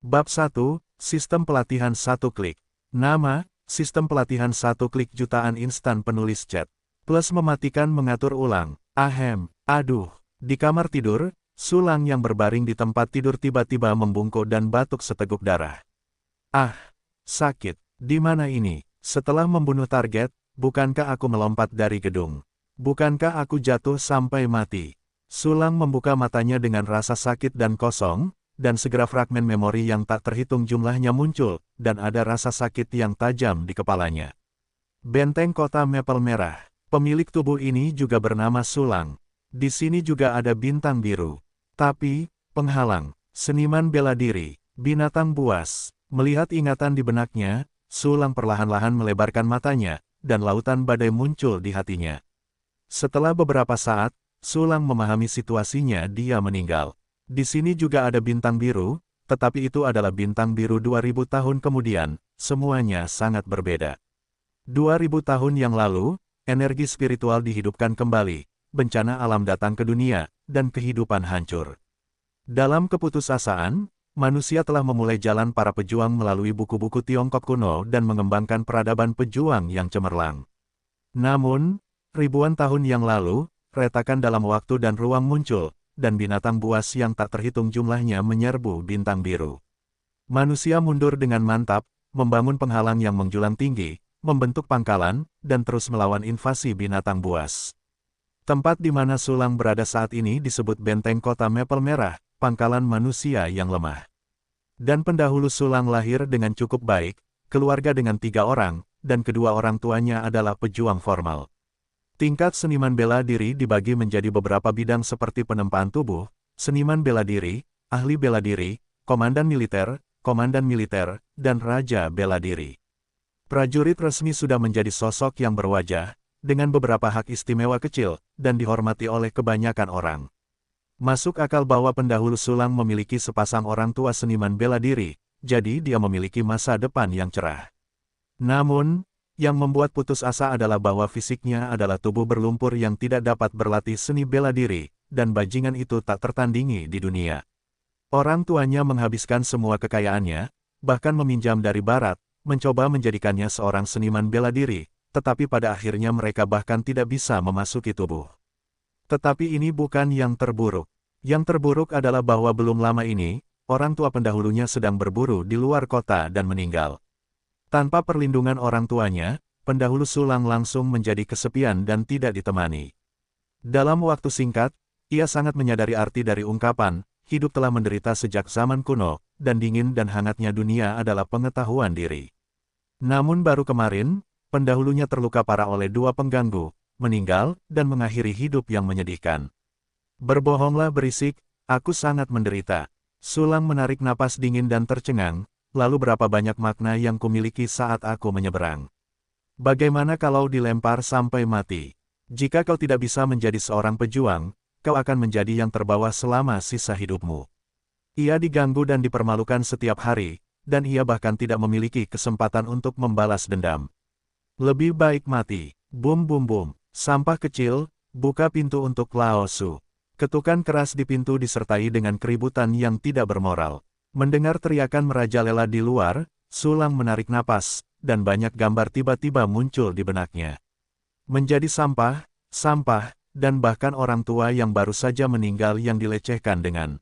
Bab 1, Sistem Pelatihan 1 Klik. Nama, Sistem Pelatihan 1 Klik jutaan instan penulis chat. Plus mematikan mengatur ulang. Ahem, aduh. Di kamar tidur, Sulang yang berbaring di tempat tidur tiba-tiba membungkuk dan batuk seteguk darah. Ah, sakit. Di mana ini? Setelah membunuh target, bukankah aku melompat dari gedung? Bukankah aku jatuh sampai mati? Sulang membuka matanya dengan rasa sakit dan kosong, dan segera fragmen memori yang tak terhitung jumlahnya muncul, dan ada rasa sakit yang tajam di kepalanya. Benteng kota Mapel Merah. Pemilik tubuh ini juga bernama Sulang. Di sini juga ada bintang biru. Tapi, penghalang, seniman bela diri, binatang buas. Melihat ingatan di benaknya, Sulang perlahan-lahan melebarkan matanya, dan lautan badai muncul di hatinya. Setelah beberapa saat, Sulang memahami situasinya, dia meninggal. Di sini juga ada bintang biru, tetapi itu adalah bintang biru 2000 tahun kemudian, semuanya sangat berbeda. 2000 tahun yang lalu, energi spiritual dihidupkan kembali, bencana alam datang ke dunia, dan kehidupan hancur. Dalam keputusasaan, manusia telah memulai jalan para pejuang melalui buku-buku Tiongkok kuno dan mengembangkan peradaban pejuang yang cemerlang. Namun, ribuan tahun yang lalu, retakan dalam waktu dan ruang muncul, dan binatang buas yang tak terhitung jumlahnya menyerbu bintang biru. Manusia mundur dengan mantap, membangun penghalang yang menjulang tinggi, membentuk pangkalan, dan terus melawan invasi binatang buas. Tempat di mana Sulang berada saat ini disebut Benteng Kota Mapel Merah, pangkalan manusia yang lemah. Dan pendahulu Sulang lahir dengan cukup baik, keluarga dengan 3 orang, dan kedua orang tuanya adalah pejuang formal. Tingkat seniman bela diri dibagi menjadi beberapa bidang seperti penempaan tubuh, seniman bela diri, ahli bela diri, komandan militer, dan raja bela diri. Prajurit resmi sudah menjadi sosok yang berwajah, dengan beberapa hak istimewa kecil, dan dihormati oleh kebanyakan orang. Masuk akal bahwa pendahulu Sulang memiliki sepasang orang tua seniman bela diri, jadi dia memiliki masa depan yang cerah. Namun, yang membuat putus asa adalah bahwa fisiknya adalah tubuh berlumpur yang tidak dapat berlatih seni bela diri, dan bajingan itu tak tertandingi di dunia. Orang tuanya menghabiskan semua kekayaannya, bahkan meminjam dari barat, mencoba menjadikannya seorang seniman bela diri, tetapi pada akhirnya mereka bahkan tidak bisa memasuki tubuh. Tetapi ini bukan yang terburuk. Yang terburuk adalah bahwa belum lama ini, orang tua pendahulunya sedang berburu di luar kota dan meninggal. Tanpa perlindungan orang tuanya, pendahulu Sulang langsung menjadi kesepian dan tidak ditemani. Dalam waktu singkat, ia sangat menyadari arti dari ungkapan, hidup telah menderita sejak zaman kuno, dan dingin dan hangatnya dunia adalah pengetahuan diri. Namun baru kemarin, pendahulunya terluka parah oleh 2 pengganggu, meninggal, dan mengakhiri hidup yang menyedihkan. Berbohonglah berisik, aku sangat menderita. Sulang menarik napas dingin dan tercengang, lalu berapa banyak makna yang kumiliki saat aku menyeberang. Bagaimana kalau dilempar sampai mati? Jika kau tidak bisa menjadi seorang pejuang, kau akan menjadi yang terbawa selama sisa hidupmu. Ia diganggu dan dipermalukan setiap hari, dan ia bahkan tidak memiliki kesempatan untuk membalas dendam. Lebih baik mati. Bum bum bum. Sampah kecil, buka pintu untuk Lao Su. Ketukan keras di pintu disertai dengan keributan yang tidak bermoral. Mendengar teriakan merajalela di luar, Sulang menarik napas, dan banyak gambar tiba-tiba muncul di benaknya. Menjadi sampah, dan bahkan orang tua yang baru saja meninggal yang dilecehkan dengan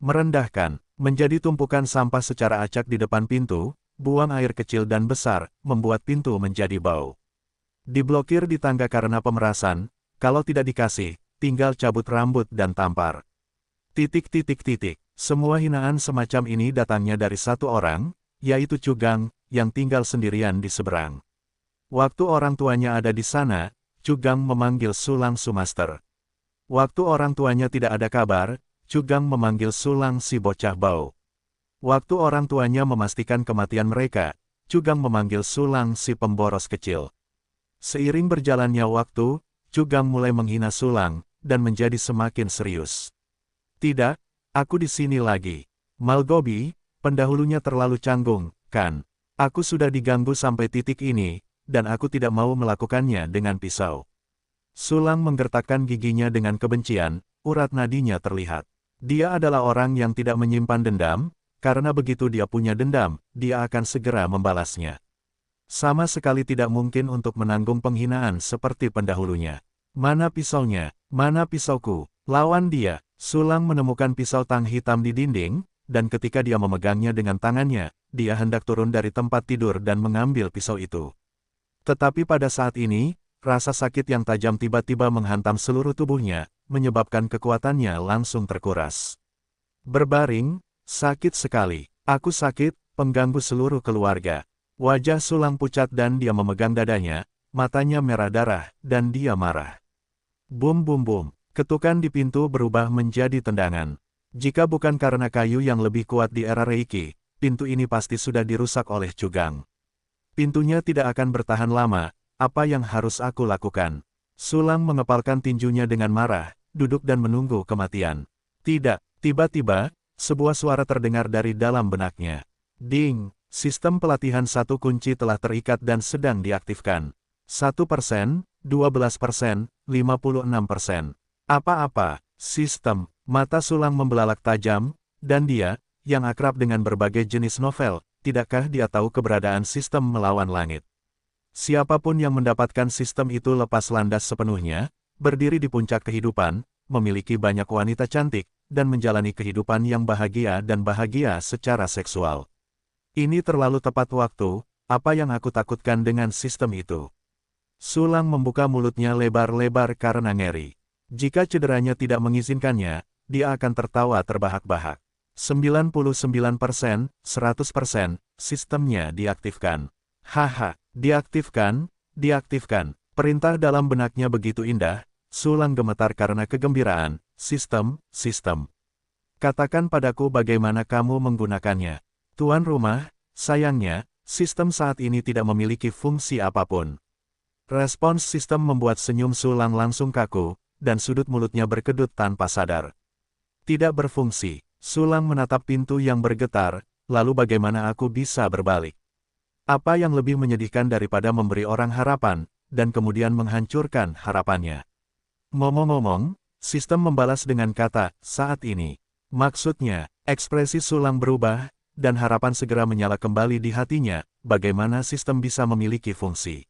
merendahkan. Menjadi tumpukan sampah secara acak di depan pintu, buang air kecil dan besar, membuat pintu menjadi bau. Diblokir di tangga karena pemerasan, kalau tidak dikasih, tinggal cabut rambut dan tampar. Semua hinaan semacam ini datangnya dari satu orang, yaitu Cugang, yang tinggal sendirian di seberang. Waktu orang tuanya ada di sana, Cugang memanggil Sulang Sumaster. Waktu orang tuanya tidak ada kabar, Cugang memanggil Sulang si bocah bau. Waktu orang tuanya memastikan kematian mereka, Cugang memanggil Sulang si pemboros kecil. Seiring berjalannya waktu, Cugang mulai menghina Sulang, dan menjadi semakin serius. Tidak, aku di sini lagi. Malgobi, pendahulunya terlalu canggung, kan? Aku sudah diganggu sampai titik ini, dan aku tidak mau melakukannya dengan pisau. Sulang menggertakkan giginya dengan kebencian, urat nadinya terlihat. Dia adalah orang yang tidak menyimpan dendam, karena begitu dia punya dendam, dia akan segera membalasnya. Sama sekali tidak mungkin untuk menanggung penghinaan seperti pendahulunya. Mana pisaunya? Mana pisauku? Lawan dia. Sulang menemukan pisau tang hitam di dinding, dan ketika dia memegangnya dengan tangannya, dia hendak turun dari tempat tidur dan mengambil pisau itu. Tetapi pada saat ini, rasa sakit yang tajam tiba-tiba menghantam seluruh tubuhnya, menyebabkan kekuatannya langsung terkuras. Berbaring, sakit sekali. Aku sakit, pengganggu seluruh keluarga. Wajah Sulang pucat dan dia memegang dadanya, matanya merah darah, dan dia marah. Bum bum bum. Ketukan di pintu berubah menjadi tendangan. Jika bukan karena kayu yang lebih kuat di era Reiki, pintu ini pasti sudah dirusak oleh Cugang. Pintunya tidak akan bertahan lama, apa yang harus aku lakukan? Sulang mengepalkan tinjunya dengan marah, duduk dan menunggu kematian. Tidak, tiba-tiba, sebuah suara terdengar dari dalam benaknya. Ding, sistem pelatihan satu kunci telah terikat dan sedang diaktifkan. 1%, 12%, 56%. Apa-apa, sistem, mata Sulang membelalak tajam, dan dia, yang akrab dengan berbagai jenis novel, tidakkah dia tahu keberadaan sistem melawan langit? Siapapun yang mendapatkan sistem itu lepas landas sepenuhnya, berdiri di puncak kehidupan, memiliki banyak wanita cantik, dan menjalani kehidupan yang bahagia dan bahagia secara seksual. Ini terlalu tepat waktu, apa yang aku takutkan dengan sistem itu? Sulang membuka mulutnya lebar-lebar karena ngeri. Jika cederanya tidak mengizinkannya, dia akan tertawa terbahak-bahak. 99%, 100%, sistemnya diaktifkan. Haha, diaktifkan, diaktifkan. Perintah dalam benaknya begitu indah, Sulang gemetar karena kegembiraan. Sistem. Katakan padaku bagaimana kamu menggunakannya. Tuan rumah, sayangnya, sistem saat ini tidak memiliki fungsi apapun. Respons sistem membuat senyum Sulang langsung kaku, dan sudut mulutnya berkedut tanpa sadar. Tidak berfungsi. Sulang menatap pintu yang bergetar, lalu bagaimana aku bisa berbalik? Apa yang lebih menyedihkan daripada memberi orang harapan, dan kemudian menghancurkan harapannya? Ngomong-ngomong, sistem membalas dengan kata, saat ini. Maksudnya, ekspresi Sulang berubah, dan harapan segera menyala kembali di hatinya, bagaimana sistem bisa memiliki fungsi.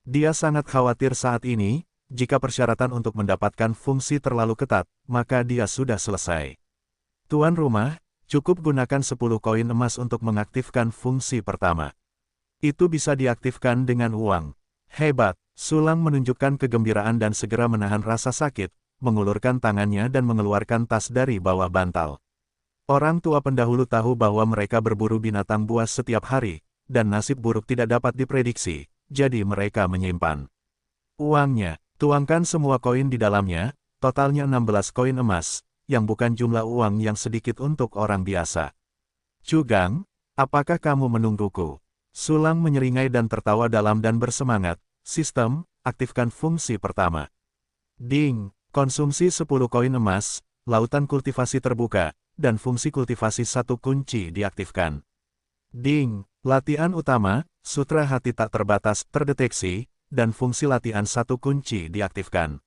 Dia sangat khawatir saat ini, jika persyaratan untuk mendapatkan fungsi terlalu ketat, maka dia sudah selesai. Tuan rumah, cukup gunakan 10 koin emas untuk mengaktifkan fungsi pertama. Itu bisa diaktifkan dengan uang. Hebat, Sulang menunjukkan kegembiraan dan segera menahan rasa sakit, mengulurkan tangannya dan mengeluarkan tas dari bawah bantal. Orang tua pendahulu tahu bahwa mereka berburu binatang buas setiap hari, dan nasib buruk tidak dapat diprediksi, jadi mereka menyimpan uangnya. Tuangkan semua koin di dalamnya, totalnya 16 koin emas, yang bukan jumlah uang yang sedikit untuk orang biasa. Cugang, apakah kamu menungguku? Sulang menyeringai dan tertawa dalam dan bersemangat. Sistem, aktifkan fungsi pertama. Ding, konsumsi 10 koin emas, lautan kultivasi terbuka, dan fungsi kultivasi satu kunci diaktifkan. Ding, latihan utama, sutra hati tak terbatas, terdeteksi, dan fungsi latihan satu kunci diaktifkan.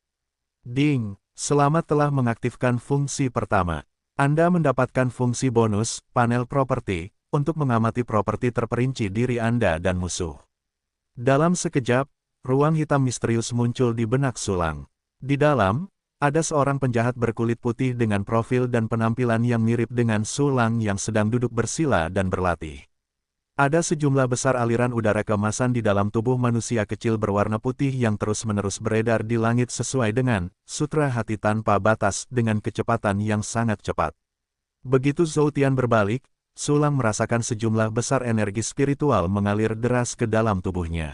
Ding, selamat telah mengaktifkan fungsi pertama. Anda mendapatkan fungsi bonus, panel properti, untuk mengamati properti terperinci diri Anda dan musuh. Dalam sekejap, ruang hitam misterius muncul di benak Sulang. Di dalam, ada seorang penjahat berkulit putih dengan profil dan penampilan yang mirip dengan Sulang yang sedang duduk bersila dan berlatih. Ada sejumlah besar aliran udara keemasan di dalam tubuh manusia kecil berwarna putih yang terus-menerus beredar di langit sesuai dengan sutra hati tanpa batas dengan kecepatan yang sangat cepat. Begitu Zhou Tian berbalik, Sulang merasakan sejumlah besar energi spiritual mengalir deras ke dalam tubuhnya.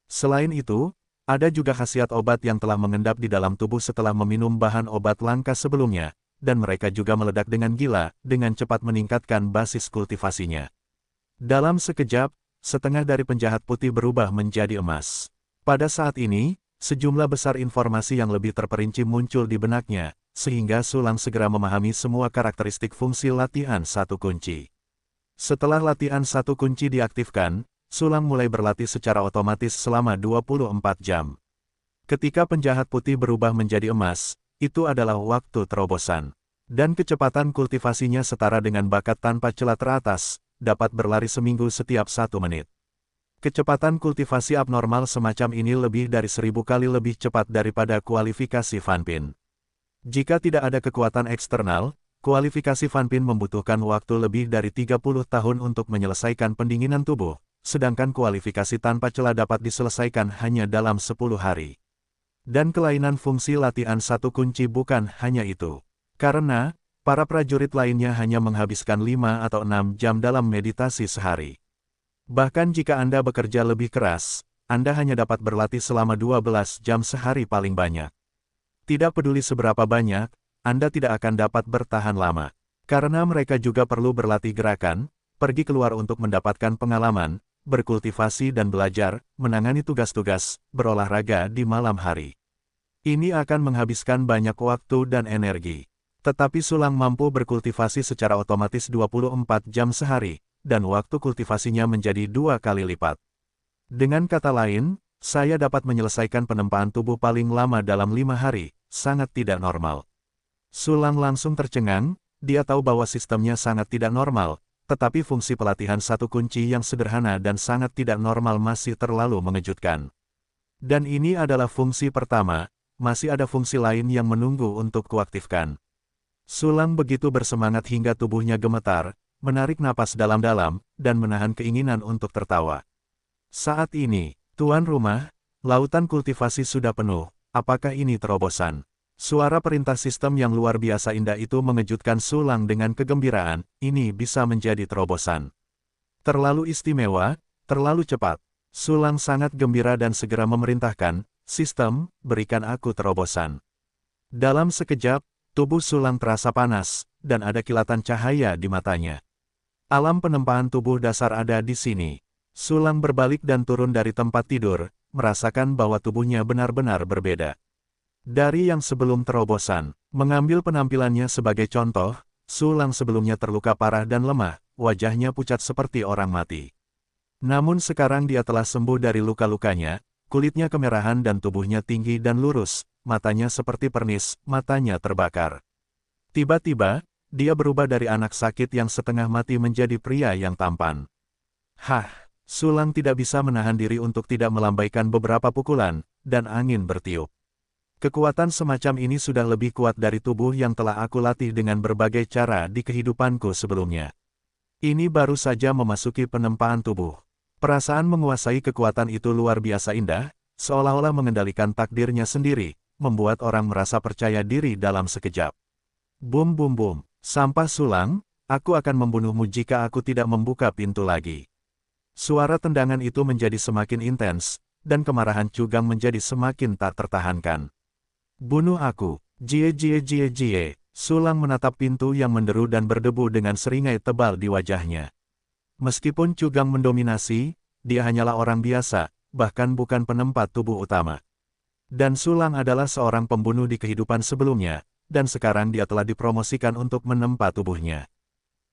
Selain itu, ada juga khasiat obat yang telah mengendap di dalam tubuh setelah meminum bahan obat langka sebelumnya, dan mereka juga meledak dengan gila, dengan cepat meningkatkan basis kultivasinya. Dalam sekejap, setengah dari penjahat putih berubah menjadi emas. Pada saat ini, sejumlah besar informasi yang lebih terperinci muncul di benaknya, sehingga Sulang segera memahami semua karakteristik fungsi latihan satu kunci. Setelah latihan satu kunci diaktifkan, Sulang mulai berlatih secara otomatis selama 24 jam. Ketika penjahat putih berubah menjadi emas, itu adalah waktu terobosan. Dan kecepatan kultivasinya setara dengan bakat tanpa celah teratas, dapat berlari seminggu setiap 1 menit. Kecepatan kultivasi abnormal semacam ini lebih dari 1000 kali lebih cepat daripada kualifikasi Van Pin. Jika tidak ada kekuatan eksternal, kualifikasi Van Pin membutuhkan waktu lebih dari 30 tahun untuk menyelesaikan pendinginan tubuh, sedangkan kualifikasi tanpa celah dapat diselesaikan hanya dalam 10 hari. Dan kelainan fungsi latihan satu kunci bukan hanya itu. Karena, para prajurit lainnya hanya menghabiskan 5 atau 6 jam dalam meditasi sehari. Bahkan jika Anda bekerja lebih keras, Anda hanya dapat berlatih selama 12 jam sehari paling banyak. Tidak peduli seberapa banyak, Anda tidak akan dapat bertahan lama. Karena mereka juga perlu berlatih gerakan, pergi keluar untuk mendapatkan pengalaman, berkultivasi dan belajar, menangani tugas-tugas, berolahraga di malam hari. Ini akan menghabiskan banyak waktu dan energi. Tetapi Sulang mampu berkultivasi secara otomatis 24 jam sehari, dan waktu kultivasinya menjadi 2 kali lipat. Dengan kata lain, saya dapat menyelesaikan penempaan tubuh paling lama dalam 5 hari, sangat tidak normal. Sulang langsung tercengang, dia tahu bahwa sistemnya sangat tidak normal, tetapi fungsi pelatihan satu kunci yang sederhana dan sangat tidak normal masih terlalu mengejutkan. Dan ini adalah fungsi pertama, masih ada fungsi lain yang menunggu untuk kuaktifkan. Sulang begitu bersemangat hingga tubuhnya gemetar, menarik napas dalam-dalam, dan menahan keinginan untuk tertawa. Saat ini, tuan rumah, lautan kultivasi sudah penuh, apakah ini terobosan? Suara perintah sistem yang luar biasa indah itu mengejutkan Sulang dengan kegembiraan, ini bisa menjadi terobosan. Terlalu istimewa, terlalu cepat. Sulang sangat gembira dan segera memerintahkan, sistem, berikan aku terobosan. Dalam sekejap, tubuh Sulang terasa panas, dan ada kilatan cahaya di matanya. Alam penempaan tubuh dasar ada di sini. Sulang berbalik dan turun dari tempat tidur, merasakan bahwa tubuhnya benar-benar berbeda. Dari yang sebelum terobosan, mengambil penampilannya sebagai contoh, Sulang sebelumnya terluka parah dan lemah, wajahnya pucat seperti orang mati. Namun sekarang dia telah sembuh dari luka-lukanya, kulitnya kemerahan dan tubuhnya tinggi dan lurus, matanya seperti pernis, matanya terbakar. Tiba-tiba, dia berubah dari anak sakit yang setengah mati menjadi pria yang tampan. Hah, Sulang tidak bisa menahan diri untuk tidak melambaikan beberapa pukulan, dan angin bertiup. Kekuatan semacam ini sudah lebih kuat dari tubuh yang telah aku latih dengan berbagai cara di kehidupanku sebelumnya. Ini baru saja memasuki penempaan tubuh. Perasaan menguasai kekuatan itu luar biasa indah, seolah-olah mengendalikan takdirnya sendiri, membuat orang merasa percaya diri dalam sekejap. Bum bum bum, sampah Sulang, aku akan membunuhmu jika aku tidak membuka pintu lagi. Suara tendangan itu menjadi semakin intens, dan kemarahan Cugang menjadi semakin tak tertahankan. Bunuh aku, jie jie jie jie. Sulang menatap pintu yang menderu dan berdebu dengan seringai tebal di wajahnya. Meskipun Cugang mendominasi, dia hanyalah orang biasa, bahkan bukan penempat tubuh utama. Dan Sulang adalah seorang pembunuh di kehidupan sebelumnya, dan sekarang dia telah dipromosikan untuk menempa tubuhnya.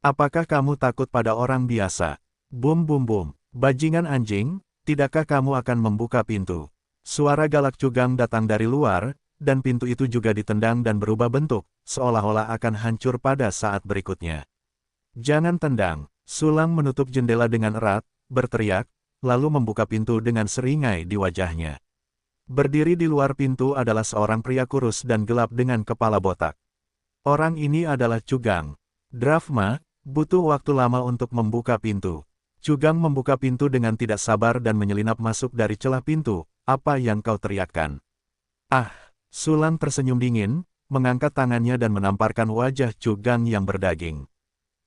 Apakah kamu takut pada orang biasa? Bum bum bum, bajingan anjing, tidakkah kamu akan membuka pintu? Suara galak Cugang datang dari luar, dan pintu itu juga ditendang dan berubah bentuk, seolah-olah akan hancur pada saat berikutnya. Jangan tendang. Sulang menutup jendela dengan erat, berteriak, lalu membuka pintu dengan seringai di wajahnya. Berdiri di luar pintu adalah seorang pria kurus dan gelap dengan kepala botak. Orang ini adalah Cugang. Drafma, butuh waktu lama untuk membuka pintu. Cugang membuka pintu dengan tidak sabar dan menyelinap masuk dari celah pintu. Apa yang kau teriakkan? Ah, Sulang tersenyum dingin, mengangkat tangannya dan menamparkan wajah Cugang yang berdaging.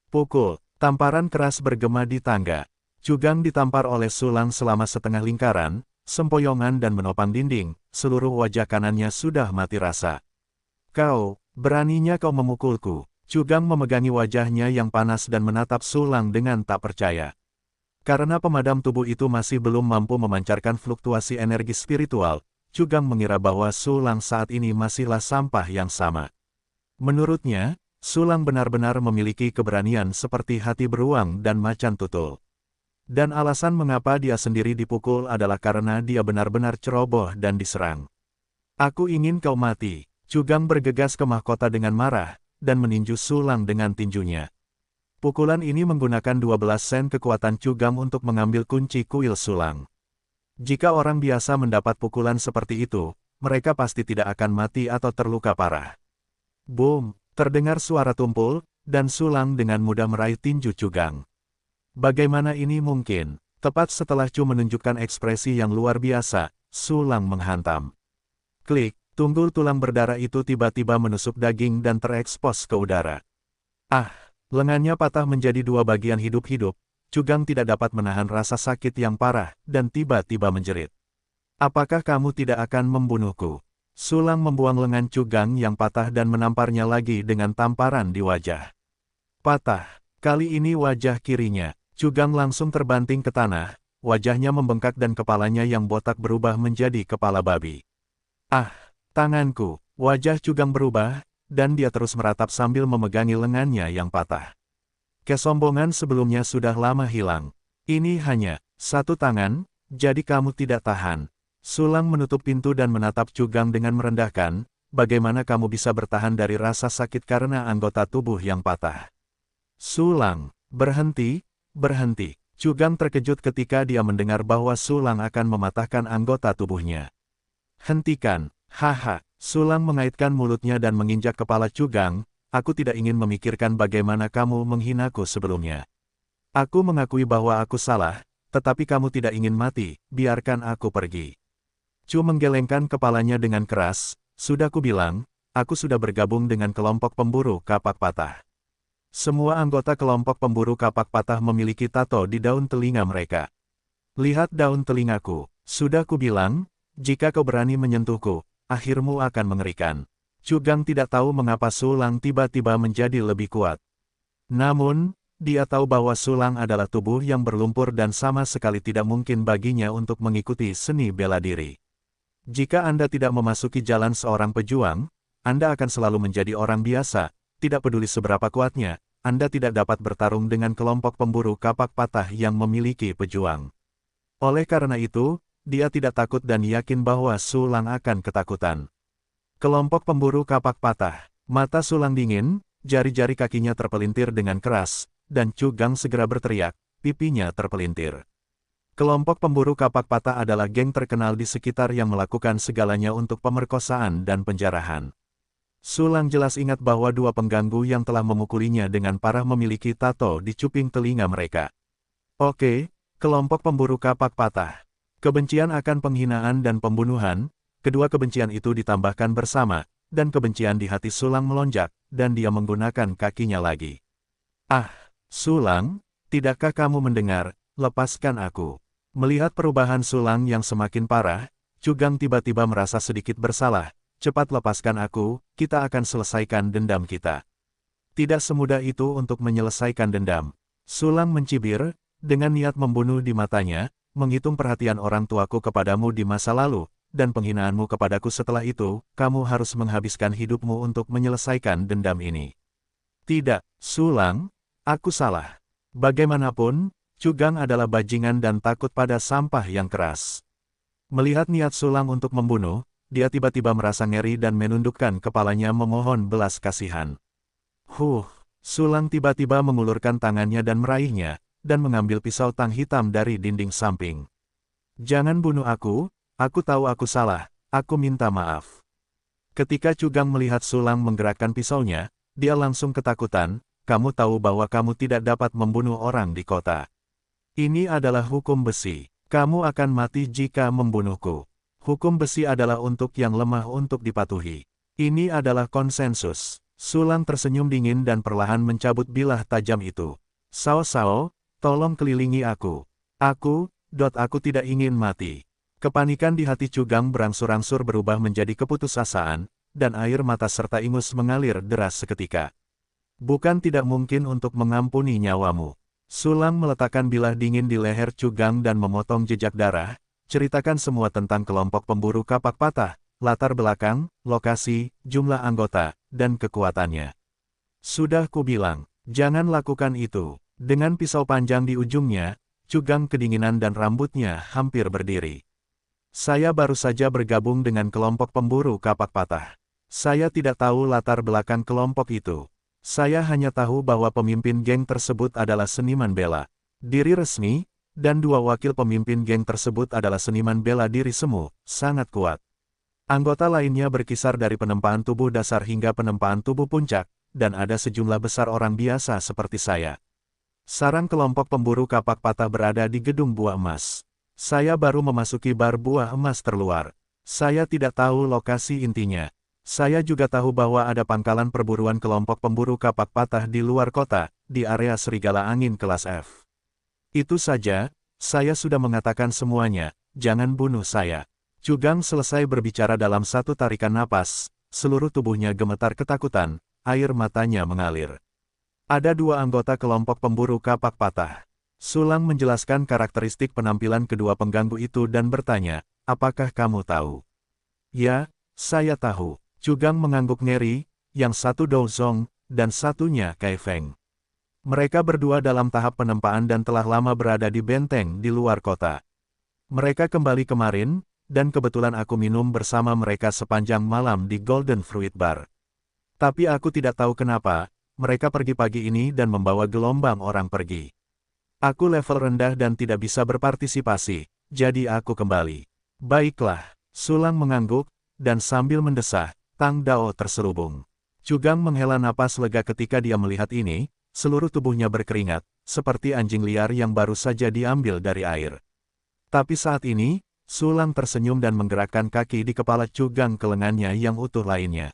Pukul, tamparan keras bergema di tangga. Cugang ditampar oleh Sulang selama setengah lingkaran, sempoyongan dan menopang dinding, seluruh wajah kanannya sudah mati rasa. Kau, beraninya kau memukulku. Cugang memegangi wajahnya yang panas dan menatap Sulang dengan tak percaya. Karena pemadam tubuh itu masih belum mampu memancarkan fluktuasi energi spiritual, Cugang mengira bahwa Sulang saat ini masihlah sampah yang sama. Menurutnya, Sulang benar-benar memiliki keberanian seperti hati beruang dan macan tutul. Dan alasan mengapa dia sendiri dipukul adalah karena dia benar-benar ceroboh dan diserang. Aku ingin kau mati. Cugang bergegas ke mahkota dengan marah, dan meninju Sulang dengan tinjunya. Pukulan ini menggunakan 12 sen kekuatan Cugang untuk mengambil kunci kuil Sulang. Jika orang biasa mendapat pukulan seperti itu, mereka pasti tidak akan mati atau terluka parah. Boom! Terdengar suara tumpul, dan Sulang dengan mudah meraih tinju Cugang. Bagaimana ini mungkin? Tepat setelah Chu menunjukkan ekspresi yang luar biasa, Sulang menghantam. Klik, tunggul tulang berdarah itu tiba-tiba menusuk daging dan terekspos ke udara. Ah! Lengannya patah menjadi dua bagian hidup-hidup. Cugang tidak dapat menahan rasa sakit yang parah, dan tiba-tiba menjerit. Apakah kamu tidak akan membunuhku? Sulang membuang lengan Cugang yang patah dan menamparnya lagi dengan tamparan di wajah. Patah. Kali ini wajah kirinya. Cugang langsung terbanting ke tanah, wajahnya membengkak dan kepalanya yang botak berubah menjadi kepala babi. Ah, tanganku. Wajah Cugang berubah, dan dia terus meratap sambil memegangi lengannya yang patah. Kesombongan sebelumnya sudah lama hilang. Ini hanya satu tangan, jadi kamu tidak tahan. Sulang menutup pintu dan menatap Cugang dengan merendahkan, bagaimana kamu bisa bertahan dari rasa sakit karena anggota tubuh yang patah? Sulang, berhenti, berhenti. Cugang terkejut ketika dia mendengar bahwa Sulang akan mematahkan anggota tubuhnya. Hentikan, haha. Sulang mengaitkan mulutnya dan menginjak kepala Cugang, aku tidak ingin memikirkan bagaimana kamu menghinaku sebelumnya. Aku mengakui bahwa aku salah, tetapi kamu tidak ingin mati, biarkan aku pergi. Chu menggelengkan kepalanya dengan keras, sudah kubilang, aku sudah bergabung dengan kelompok pemburu kapak patah. Semua anggota kelompok pemburu kapak patah memiliki tato di daun telinga mereka. Lihat daun telingaku, sudah kubilang, jika kau berani menyentuhku, akhirmu akan mengerikan. Cugang tidak tahu mengapa Sulang tiba-tiba menjadi lebih kuat. Namun, dia tahu bahwa Sulang adalah tubuh yang berlumpur dan sama sekali tidak mungkin baginya untuk mengikuti seni bela diri. Jika Anda tidak memasuki jalan seorang pejuang, Anda akan selalu menjadi orang biasa, tidak peduli seberapa kuatnya, Anda tidak dapat bertarung dengan kelompok pemburu kapak patah yang memiliki pejuang. Oleh karena itu, dia tidak takut dan yakin bahwa Sulang akan ketakutan. Kelompok pemburu kapak patah, mata Sulang dingin, jari-jari kakinya terpelintir dengan keras, dan Cugang segera berteriak, pipinya terpelintir. Kelompok pemburu kapak patah adalah geng terkenal di sekitar yang melakukan segalanya untuk pemerkosaan dan penjarahan. Sulang jelas ingat bahwa dua pengganggu yang telah memukulinya dengan parah memiliki tato di cuping telinga mereka. Oke, kelompok pemburu kapak patah. Kebencian akan penghinaan dan pembunuhan, kedua kebencian itu ditambahkan bersama, dan kebencian di hati Sulang melonjak, dan dia menggunakan kakinya lagi. Ah, Sulang, tidakkah kamu mendengar, lepaskan aku. Melihat perubahan Sulang yang semakin parah, Cugang tiba-tiba merasa sedikit bersalah. Cepat lepaskan aku, kita akan selesaikan dendam kita. Tidak semudah itu untuk menyelesaikan dendam. Sulang mencibir, dengan niat membunuh di matanya, menghitung perhatian orang tuaku kepadamu di masa lalu, dan penghinaanmu kepadaku setelah itu, kamu harus menghabiskan hidupmu untuk menyelesaikan dendam ini. Tidak, Sulang, aku salah. Bagaimanapun, Cugang adalah bajingan dan takut pada sampah yang keras. Melihat niat Sulang untuk membunuh, dia tiba-tiba merasa ngeri dan menundukkan kepalanya memohon belas kasihan. Sulang tiba-tiba mengulurkan tangannya dan meraihnya, dan mengambil pisau tang hitam dari dinding samping. Jangan bunuh aku tahu aku salah, aku minta maaf. Ketika Cugang melihat Sulang menggerakkan pisaunya, dia langsung ketakutan, kamu tahu bahwa kamu tidak dapat membunuh orang di kota. Ini adalah hukum besi. Kamu akan mati jika membunuhku. Hukum besi adalah untuk yang lemah untuk dipatuhi. Ini adalah konsensus. Sulang tersenyum dingin dan perlahan mencabut bilah tajam itu. Sao, tolong kelilingi aku. Aku tidak ingin mati. Kepanikan di hati Cugang berangsur-angsur berubah menjadi keputusasaan, dan air mata serta ingus mengalir deras seketika. Bukan tidak mungkin untuk mengampuni nyawamu. Sulang meletakkan bilah dingin di leher Cugang dan memotong jejak darah, ceritakan semua tentang kelompok pemburu kapak patah, latar belakang, lokasi, jumlah anggota, dan kekuatannya. Sudah kubilang, jangan lakukan itu. Dengan pisau panjang di ujungnya, Cugang kedinginan dan rambutnya hampir berdiri. Saya baru saja bergabung dengan kelompok pemburu kapak patah. Saya tidak tahu latar belakang kelompok itu. Saya hanya tahu bahwa pemimpin geng tersebut adalah seniman bela diri resmi, dan dua wakil pemimpin geng tersebut adalah seniman bela diri semu, sangat kuat. Anggota lainnya berkisar dari penempaan tubuh dasar hingga penempaan tubuh puncak, dan ada sejumlah besar orang biasa seperti saya. Sarang kelompok pemburu kapak patah berada di gedung buah emas. Saya baru memasuki bar buah emas terluar. Saya tidak tahu lokasi intinya. Saya juga tahu bahwa ada pangkalan perburuan kelompok pemburu kapak patah di luar kota, di area Serigala Angin kelas F. Itu saja, saya sudah mengatakan semuanya, jangan bunuh saya. Cugang selesai berbicara dalam satu tarikan napas, seluruh tubuhnya gemetar ketakutan, air matanya mengalir. Ada dua anggota kelompok pemburu kapak patah. Sulang menjelaskan karakteristik penampilan kedua pengganggu itu dan bertanya, apakah kamu tahu? Ya, saya tahu. Cugang mengangguk ngeri, yang satu Dou Zong, dan satunya Kai Feng. Mereka berdua dalam tahap penempaan dan telah lama berada di benteng di luar kota. Mereka kembali kemarin, dan kebetulan aku minum bersama mereka sepanjang malam di Golden Fruit Bar. Tapi aku tidak tahu kenapa, mereka pergi pagi ini dan membawa gelombang orang pergi. Aku level rendah dan tidak bisa berpartisipasi, jadi aku kembali. Baiklah, Sulang mengangguk, dan sambil mendesah, Tang Dao terselubung. Cugang menghela napas lega ketika dia melihat ini, seluruh tubuhnya berkeringat, seperti anjing liar yang baru saja diambil dari air. Tapi saat ini, Sulang tersenyum dan menggerakkan kaki di kepala Cugang ke lengannya yang utuh lainnya.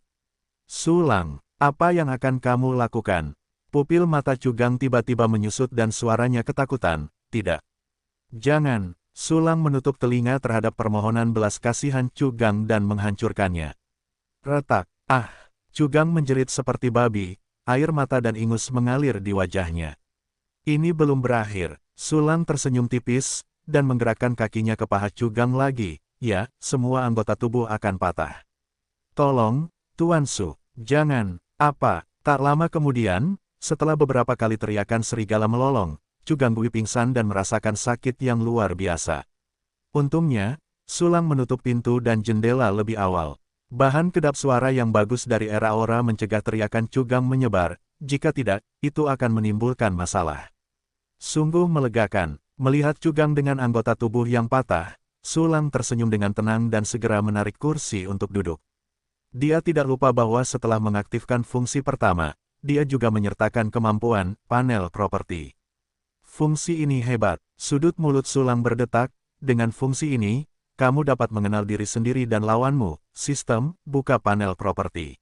Sulang, apa yang akan kamu lakukan? Pupil mata Cugang tiba-tiba menyusut dan suaranya ketakutan, tidak. Jangan, Sulang menutup telinga terhadap permohonan belas kasihan Cugang dan menghancurkannya. Retak, Cugang menjerit seperti babi, air mata dan ingus mengalir di wajahnya. Ini belum berakhir, Sulang tersenyum tipis, dan menggerakkan kakinya ke paha Cugang lagi, ya, semua anggota tubuh akan patah. Tolong, Tuan Su, jangan, tak lama kemudian, setelah beberapa kali teriakan serigala melolong, Cugang Gui pingsan dan merasakan sakit yang luar biasa. Untungnya, Sulang menutup pintu dan jendela lebih awal. Bahan kedap suara yang bagus dari era aura mencegah teriakan Cugang menyebar, jika tidak, itu akan menimbulkan masalah. Sungguh melegakan, melihat Cugang dengan anggota tubuh yang patah, Sulang tersenyum dengan tenang dan segera menarik kursi untuk duduk. Dia tidak lupa bahwa setelah mengaktifkan fungsi pertama, dia juga menyertakan kemampuan panel properti. Fungsi ini hebat, sudut mulut Sulang berdetak, dengan fungsi ini, kamu dapat mengenal diri sendiri dan lawanmu. Sistem, buka panel properti.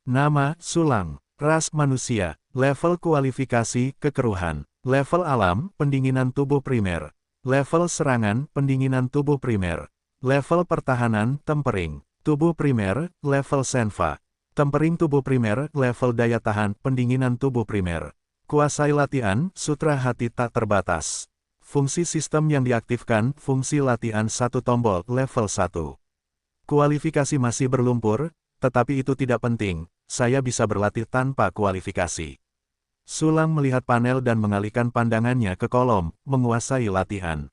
Nama, Sulang. Ras manusia. Level kualifikasi, kekeruhan. Level alam, pendinginan tubuh primer. Level serangan, pendinginan tubuh primer. Level pertahanan, tempering. Tubuh primer, level senva. Tempering tubuh primer, level daya tahan, pendinginan tubuh primer. Kuasai latihan, sutra hati tak terbatas. Fungsi sistem yang diaktifkan, fungsi latihan 1 tombol, level 1. Kualifikasi masih berlumpur, tetapi itu tidak penting, saya bisa berlatih tanpa kualifikasi. Sulang melihat panel dan mengalihkan pandangannya ke kolom, menguasai latihan.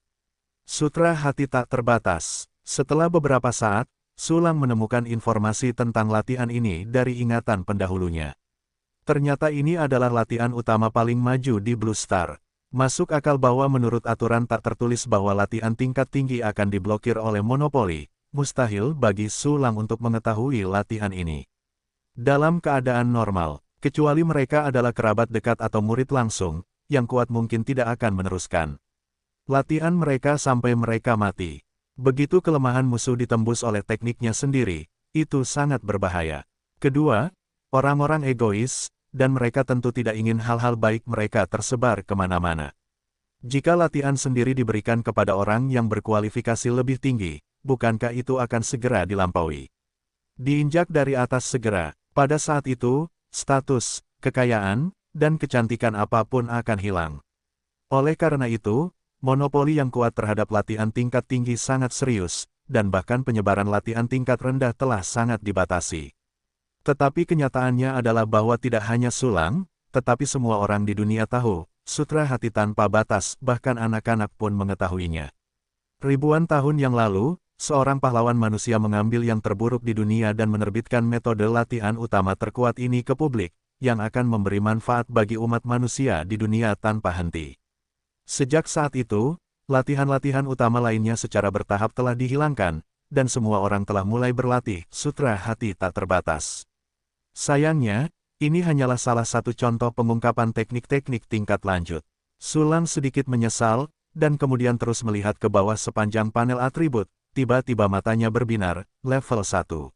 Sutra hati tak terbatas. Setelah beberapa saat, Sulang menemukan informasi tentang latihan ini dari ingatan pendahulunya. Ternyata ini adalah latihan utama paling maju di Blue Star. Masuk akal bahwa menurut aturan tak tertulis bahwa latihan tingkat tinggi akan diblokir oleh monopoli, mustahil bagi Sulang untuk mengetahui latihan ini. Dalam keadaan normal, kecuali mereka adalah kerabat dekat atau murid langsung, yang kuat mungkin tidak akan meneruskan latihan mereka sampai mereka mati. Begitu kelemahan musuh ditembus oleh tekniknya sendiri, itu sangat berbahaya. Kedua, orang-orang egois, dan mereka tentu tidak ingin hal-hal baik mereka tersebar kemana-mana. Jika latihan sendiri diberikan kepada orang yang berkualifikasi lebih tinggi, bukankah itu akan segera dilampaui? Diinjak dari atas segera, pada saat itu, status, kekayaan, dan kecantikan apapun akan hilang. Oleh karena itu, monopoli yang kuat terhadap latihan tingkat tinggi sangat serius, dan bahkan penyebaran latihan tingkat rendah telah sangat dibatasi. Tetapi kenyataannya adalah bahwa tidak hanya Sulang, tetapi semua orang di dunia tahu, sutra hati tanpa batas, bahkan anak-anak pun mengetahuinya. Ribuan tahun yang lalu, seorang pahlawan manusia mengambil yang terburuk di dunia dan menerbitkan metode latihan utama terkuat ini ke publik, yang akan memberi manfaat bagi umat manusia di dunia tanpa henti. Sejak saat itu, latihan-latihan utama lainnya secara bertahap telah dihilangkan, dan semua orang telah mulai berlatih sutra hati tak terbatas. Sayangnya, ini hanyalah salah satu contoh pengungkapan teknik-teknik tingkat lanjut. Sulang sedikit menyesal, dan kemudian terus melihat ke bawah sepanjang panel atribut, tiba-tiba matanya berbinar, level 1.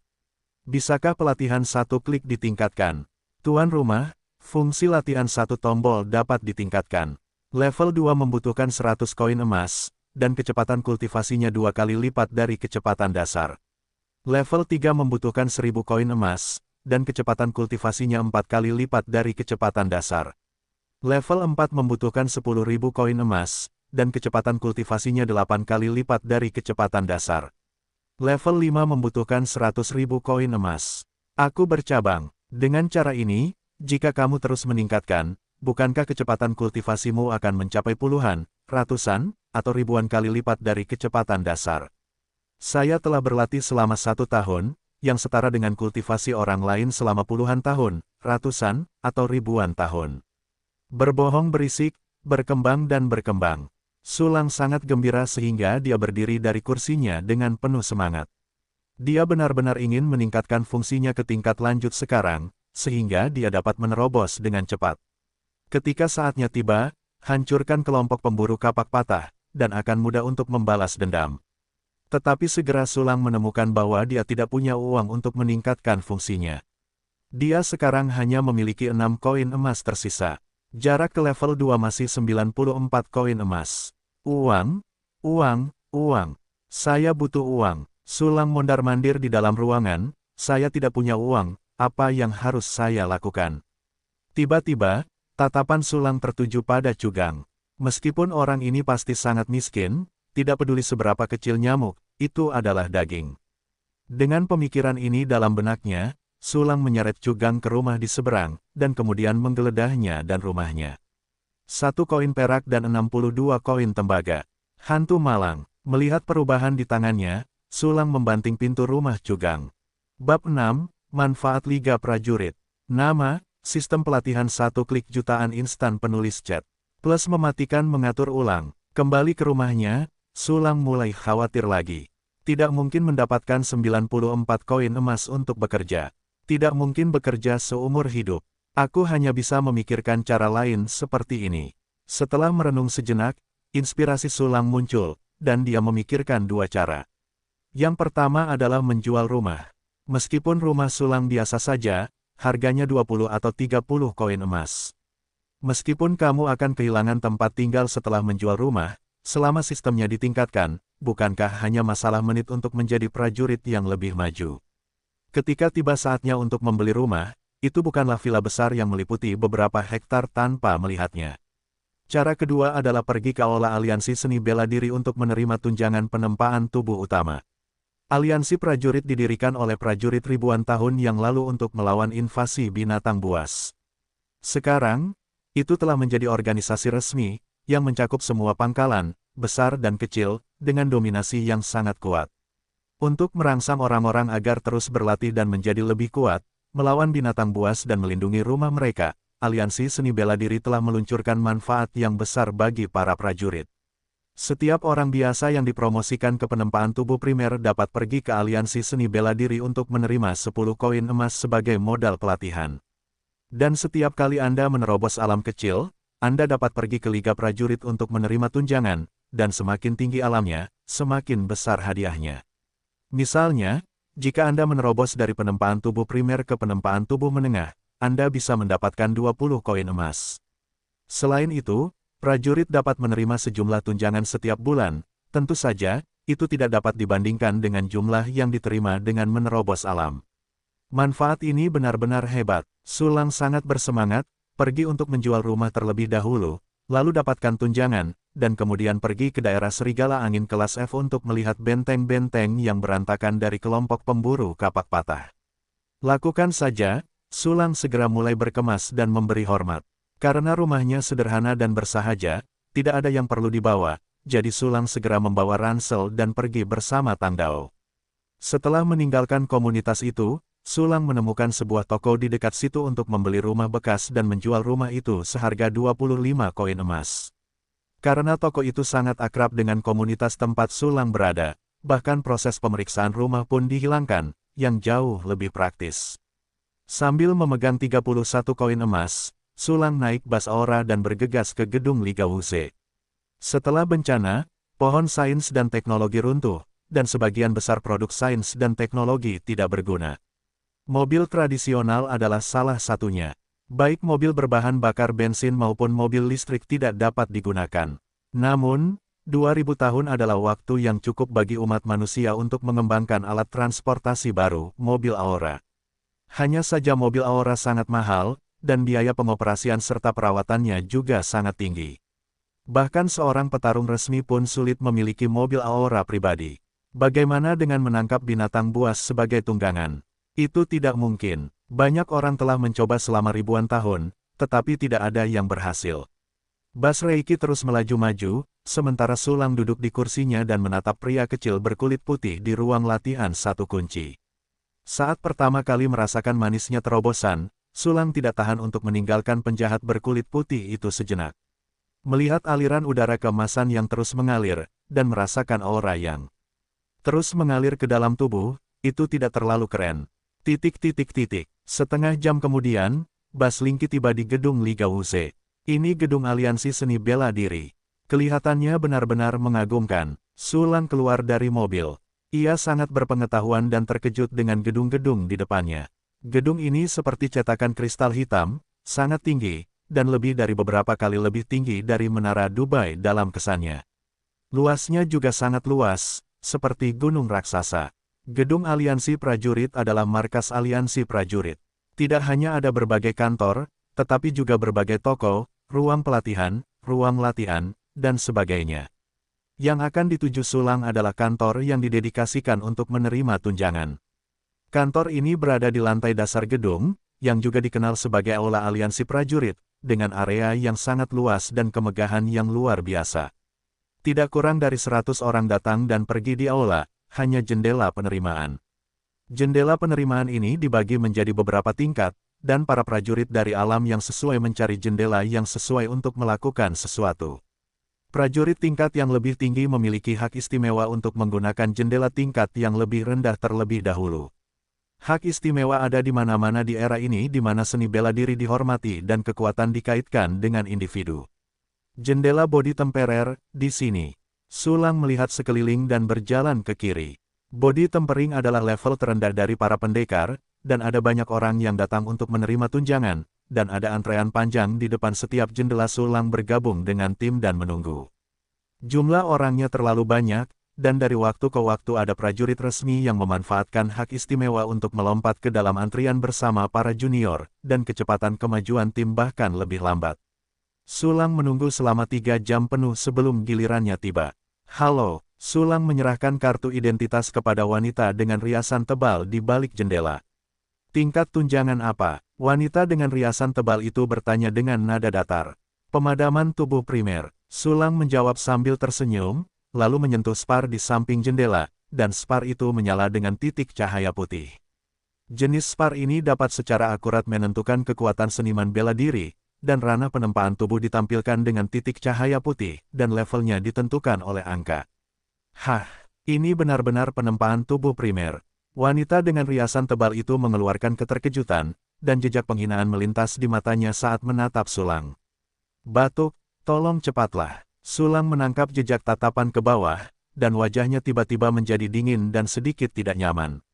Bisakah pelatihan satu klik ditingkatkan? Tuan rumah, fungsi latihan satu tombol dapat ditingkatkan. Level 2 membutuhkan 100 koin emas, dan kecepatan kultivasinya 2 kali lipat dari kecepatan dasar. Level 3 membutuhkan 1000 koin emas, dan kecepatan kultivasinya 4 kali lipat dari kecepatan dasar. Level 4 membutuhkan 10.000 koin emas, dan kecepatan kultivasinya 8 kali lipat dari kecepatan dasar. Level 5 membutuhkan 100.000 koin emas. Aku bercabang. Dengan cara ini, jika kamu terus meningkatkan, bukankah kecepatan kultivasimu akan mencapai puluhan, ratusan, atau ribuan kali lipat dari kecepatan dasar? Saya telah berlatih selama 1 tahun, yang setara dengan kultivasi orang lain selama puluhan tahun, ratusan, atau ribuan tahun. Berbohong berisik, berkembang dan berkembang. Sulang sangat gembira sehingga dia berdiri dari kursinya dengan penuh semangat. Dia benar-benar ingin meningkatkan fungsinya ke tingkat lanjut sekarang, sehingga dia dapat menerobos dengan cepat. Ketika saatnya tiba, hancurkan kelompok pemburu kapak patah, dan akan mudah untuk membalas dendam. Tetapi segera Sulang menemukan bahwa dia tidak punya uang untuk meningkatkan fungsinya. Dia sekarang hanya memiliki 6 koin emas tersisa. Jarak ke level 2 masih 94 koin emas. Uang, uang, uang. Saya butuh uang. Sulang mondar-mandir di dalam ruangan. Saya tidak punya uang, apa yang harus saya lakukan? Tiba-tiba, tatapan Sulang tertuju pada Cugang. Meskipun orang ini pasti sangat miskin, tidak peduli seberapa kecil nyamuk, itu adalah daging. Dengan pemikiran ini dalam benaknya, Sulang menyeret Cugang ke rumah di seberang, dan kemudian menggeledahnya dan rumahnya. 1 koin perak dan 62 koin tembaga. Hantu malang. Melihat perubahan di tangannya, Sulang membanting pintu rumah Cugang. Bab 6, Manfaat Liga Prajurit. Nama, Sistem Pelatihan 1 Klik Jutaan Instan Penulis Chat. Plus mematikan mengatur ulang. Kembali ke rumahnya, Sulang mulai khawatir lagi. Tidak mungkin mendapatkan 94 koin emas untuk bekerja. Tidak mungkin bekerja seumur hidup. Aku hanya bisa memikirkan cara lain seperti ini. Setelah merenung sejenak, inspirasi Sulang muncul, dan dia memikirkan 2 cara. Yang pertama adalah menjual rumah. Meskipun rumah Sulang biasa saja, harganya 20 atau 30 koin emas. Meskipun kamu akan kehilangan tempat tinggal setelah menjual rumah, selama sistemnya ditingkatkan, bukankah hanya masalah menit untuk menjadi prajurit yang lebih maju? Ketika tiba saatnya untuk membeli rumah, itu bukanlah villa besar yang meliputi beberapa hektar tanpa melihatnya. Cara kedua adalah pergi ke aula aliansi seni bela diri untuk menerima tunjangan penempaan tubuh utama. Aliansi prajurit didirikan oleh prajurit ribuan tahun yang lalu untuk melawan invasi binatang buas. Sekarang, itu telah menjadi organisasi resmi, yang mencakup semua pangkalan, besar dan kecil, dengan dominasi yang sangat kuat. Untuk merangsang orang-orang agar terus berlatih dan menjadi lebih kuat, melawan binatang buas dan melindungi rumah mereka, Aliansi Seni Bela Diri telah meluncurkan manfaat yang besar bagi para prajurit. Setiap orang biasa yang dipromosikan ke penempaan tubuh primer dapat pergi ke Aliansi Seni Bela Diri untuk menerima 10 koin emas sebagai modal pelatihan. Dan setiap kali Anda menerobos alam kecil, Anda dapat pergi ke Liga Prajurit untuk menerima tunjangan, dan semakin tinggi alamnya, semakin besar hadiahnya. Misalnya, jika Anda menerobos dari penempaan tubuh primer ke penempaan tubuh menengah, Anda bisa mendapatkan 20 koin emas. Selain itu, prajurit dapat menerima sejumlah tunjangan setiap bulan. Tentu saja, itu tidak dapat dibandingkan dengan jumlah yang diterima dengan menerobos alam. Manfaat ini benar-benar hebat. Sulang sangat bersemangat, pergi untuk menjual rumah terlebih dahulu, lalu dapatkan tunjangan, dan kemudian pergi ke daerah Serigala Angin kelas F untuk melihat benteng-benteng yang berantakan dari kelompok pemburu kapak patah. Lakukan saja, Sulang segera mulai berkemas dan memberi hormat. Karena rumahnya sederhana dan bersahaja, tidak ada yang perlu dibawa, jadi Sulang segera membawa ransel dan pergi bersama Tang Dao. Setelah meninggalkan komunitas itu, Sulang menemukan sebuah toko di dekat situ untuk membeli rumah bekas dan menjual rumah itu seharga 25 koin emas. Karena toko itu sangat akrab dengan komunitas tempat Sulang berada, bahkan proses pemeriksaan rumah pun dihilangkan, yang jauh lebih praktis. Sambil memegang 31 koin emas, Sulang naik bas Aura dan bergegas ke gedung Liga Wuze. Setelah bencana, pohon sains dan teknologi runtuh, dan sebagian besar produk sains dan teknologi tidak berguna. Mobil tradisional adalah salah satunya. Baik mobil berbahan bakar bensin maupun mobil listrik tidak dapat digunakan. Namun, 2000 tahun adalah waktu yang cukup bagi umat manusia untuk mengembangkan alat transportasi baru, mobil Aura. Hanya saja mobil Aura sangat mahal, dan biaya pengoperasian serta perawatannya juga sangat tinggi. Bahkan seorang petarung resmi pun sulit memiliki mobil Aura pribadi. Bagaimana dengan menangkap binatang buas sebagai tunggangan? Itu tidak mungkin. Banyak orang telah mencoba selama ribuan tahun, tetapi tidak ada yang berhasil. Bas Reiki terus melaju-maju, sementara Sulang duduk di kursinya dan menatap pria kecil berkulit putih di ruang latihan satu kunci. Saat pertama kali merasakan manisnya terobosan, Sulang tidak tahan untuk meninggalkan penjahat berkulit putih itu sejenak. Melihat aliran udara keemasan yang terus mengalir, dan merasakan aura yang terus mengalir ke dalam tubuh, itu tidak terlalu keren. Setengah jam kemudian, Bas Lingki tiba di gedung Liga Wuze. Ini gedung aliansi seni bela diri. Kelihatannya benar-benar mengagumkan. Sulang keluar dari mobil. Ia sangat berpengetahuan dan terkejut dengan gedung-gedung di depannya. Gedung ini seperti cetakan kristal hitam, sangat tinggi, dan lebih dari beberapa kali lebih tinggi dari Menara Dubai dalam kesannya. Luasnya juga sangat luas, seperti gunung raksasa. Gedung Aliansi Prajurit adalah markas Aliansi Prajurit. Tidak hanya ada berbagai kantor, tetapi juga berbagai toko, ruang pelatihan, ruang latihan, dan sebagainya. Yang akan dituju Sulang adalah kantor yang didedikasikan untuk menerima tunjangan. Kantor ini berada di lantai dasar gedung, yang juga dikenal sebagai Aula Aliansi Prajurit, dengan area yang sangat luas dan kemegahan yang luar biasa. Tidak kurang dari 100 orang datang dan pergi di aula, hanya jendela penerimaan. Jendela penerimaan ini dibagi menjadi beberapa tingkat, dan para prajurit dari alam yang sesuai mencari jendela yang sesuai untuk melakukan sesuatu. Prajurit tingkat yang lebih tinggi memiliki hak istimewa untuk menggunakan jendela tingkat yang lebih rendah terlebih dahulu. Hak istimewa ada di mana-mana di era ini di mana seni bela diri dihormati dan kekuatan dikaitkan dengan individu. Jendela bodi temperer, di sini. Sulang melihat sekeliling dan berjalan ke kiri. Bodi tempering adalah level terendah dari para pendekar, dan ada banyak orang yang datang untuk menerima tunjangan, dan ada antrean panjang di depan setiap jendela. Sulang bergabung dengan tim dan menunggu. Jumlah orangnya terlalu banyak, dan dari waktu ke waktu ada prajurit resmi yang memanfaatkan hak istimewa untuk melompat ke dalam antrian bersama para junior, dan kecepatan kemajuan tim bahkan lebih lambat. Sulang menunggu selama 3 jam penuh sebelum gilirannya tiba. Halo, Sulang menyerahkan kartu identitas kepada wanita dengan riasan tebal di balik jendela. Tingkat tunjangan apa? Wanita dengan riasan tebal itu bertanya dengan nada datar. Pemadaman tubuh primer. Sulang menjawab sambil tersenyum, lalu menyentuh spar di samping jendela, dan spar itu menyala dengan titik cahaya putih. Jenis spar ini dapat secara akurat menentukan kekuatan seniman bela diri, dan ranah penempaan tubuh ditampilkan dengan titik cahaya putih, dan levelnya ditentukan oleh angka. Hah, ini benar-benar penempaan tubuh primer. Wanita dengan riasan tebal itu mengeluarkan keterkejutan, dan jejak penghinaan melintas di matanya saat menatap Sulang. Batuk, tolong cepatlah. Sulang menangkap jejak tatapan ke bawah, dan wajahnya tiba-tiba menjadi dingin dan sedikit tidak nyaman.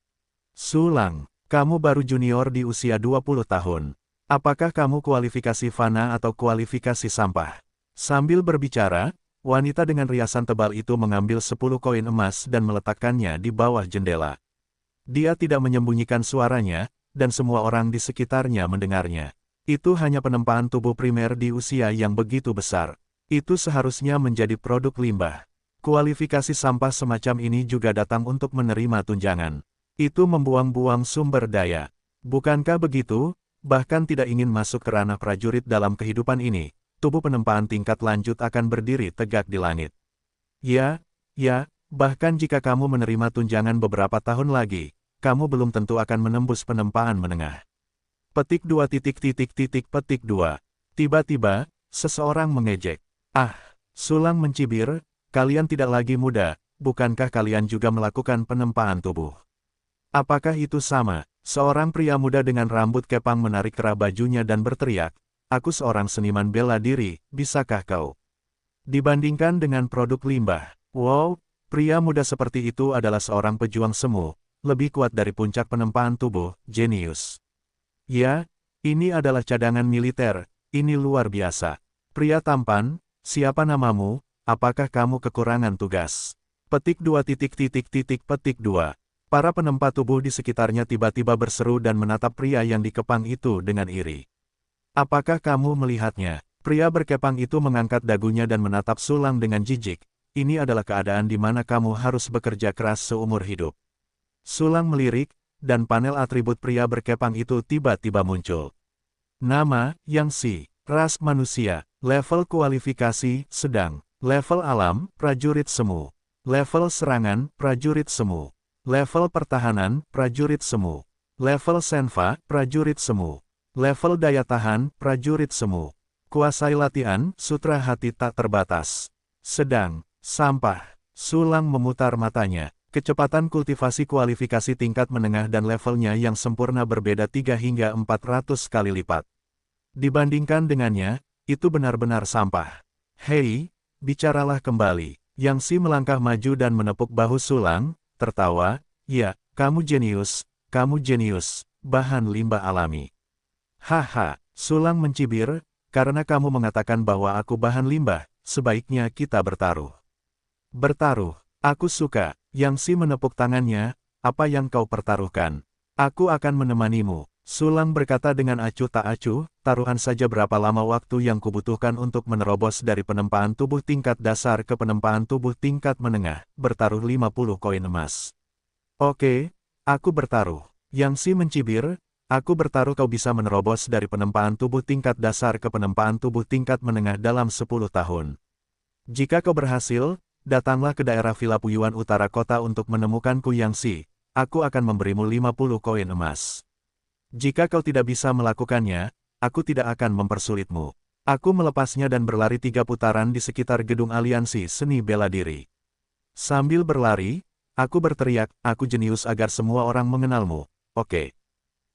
Sulang, kamu baru junior di usia 20 tahun. Apakah kamu kualifikasi fana atau kualifikasi sampah? Sambil berbicara, wanita dengan riasan tebal itu mengambil 10 koin emas dan meletakkannya di bawah jendela. Dia tidak menyembunyikan suaranya, dan semua orang di sekitarnya mendengarnya. Itu hanya penempaan tubuh primer di usia yang begitu besar. Itu seharusnya menjadi produk limbah. Kualifikasi sampah semacam ini juga datang untuk menerima tunjangan. Itu membuang-buang sumber daya. Bukankah begitu? Bahkan tidak ingin masuk ke ranah prajurit dalam kehidupan ini, tubuh penempaan tingkat lanjut akan berdiri tegak di langit. Ya, bahkan jika kamu menerima tunjangan beberapa tahun lagi, kamu belum tentu akan menembus penempaan menengah. Petik 2 petik 2. Tiba-tiba, seseorang mengejek. Ah, Sulang mencibir, kalian tidak lagi muda, bukankah kalian juga melakukan penempaan tubuh? Apakah itu sama? Seorang pria muda dengan rambut kepang menarik kerah bajunya dan berteriak, aku seorang seniman bela diri, bisakah kau? Dibandingkan dengan produk limbah, wow, pria muda seperti itu adalah seorang pejuang semu, lebih kuat dari puncak penempaan tubuh, jenius. Ya, ini adalah cadangan militer, ini luar biasa. Pria tampan, siapa namamu, apakah kamu kekurangan tugas? Petik 2 petik 2. Para penempa tubuh di sekitarnya tiba-tiba berseru dan menatap pria yang dikepang itu dengan iri. Apakah kamu melihatnya? Pria berkepang itu mengangkat dagunya dan menatap Sulang dengan jijik. Ini adalah keadaan di mana kamu harus bekerja keras seumur hidup. Sulang melirik, dan panel atribut pria berkepang itu tiba-tiba muncul. Nama, Yangsi, ras manusia, level kualifikasi, sedang, level alam, prajurit semu, level serangan, prajurit semu. Level pertahanan, prajurit semu. Level senva, prajurit semu. Level daya tahan, prajurit semu. Kuasai latihan, sutra hati tak terbatas. Sedang, sampah. Sulang memutar matanya. Kecepatan kultivasi kualifikasi tingkat menengah dan levelnya yang sempurna berbeda 3 hingga 400 kali lipat. Dibandingkan dengannya, itu benar-benar sampah. Hei, bicaralah kembali. Yangsi melangkah maju dan menepuk bahu Sulang, tertawa, ya, kamu jenius, bahan limbah alami. Haha, Sulang mencibir, karena kamu mengatakan bahwa aku bahan limbah, sebaiknya kita bertaruh. Bertaruh, aku suka. Yangsi menepuk tangannya, apa yang kau pertaruhkan? Aku akan menemanimu. Sulang berkata dengan acuh tak acuh, taruhan saja berapa lama waktu yang kubutuhkan untuk menerobos dari penempaan tubuh tingkat dasar ke penempaan tubuh tingkat menengah, bertaruh 50 koin emas. Oke, aku bertaruh. Yangsi mencibir, aku bertaruh kau bisa menerobos dari penempaan tubuh tingkat dasar ke penempaan tubuh tingkat menengah dalam 10 tahun. Jika kau berhasil, datanglah ke daerah Villa Puyuan Utara kota untuk menemukanku Yangsi, aku akan memberimu 50 koin emas. Jika kau tidak bisa melakukannya, aku tidak akan mempersulitmu. Aku melepasnya dan berlari 3 putaran di sekitar gedung aliansi seni bela diri. Sambil berlari, aku berteriak, aku jenius agar semua orang mengenalmu. Oke.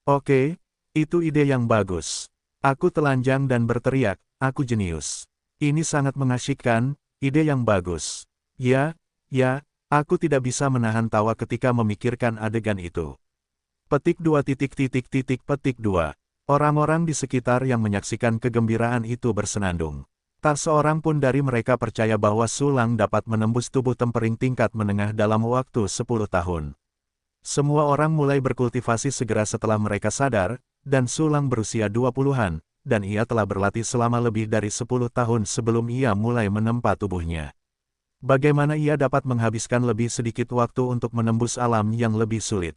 Oke, itu ide yang bagus. Aku telanjang dan berteriak, aku jenius. Ini sangat mengasyikkan, ide yang bagus. Ya, aku tidak bisa menahan tawa ketika memikirkan adegan itu. Petik 2 petik 2. Orang-orang di sekitar yang menyaksikan kegembiraan itu bersenandung. Tak seorang pun dari mereka percaya bahwa Sulang dapat menembus tubuh tempering tingkat menengah dalam waktu 10 tahun. Semua orang mulai berkultivasi segera setelah mereka sadar, dan Sulang berusia 20-an, dan ia telah berlatih selama lebih dari 10 tahun sebelum ia mulai menempa tubuhnya. Bagaimana ia dapat menghabiskan lebih sedikit waktu untuk menembus alam yang lebih sulit?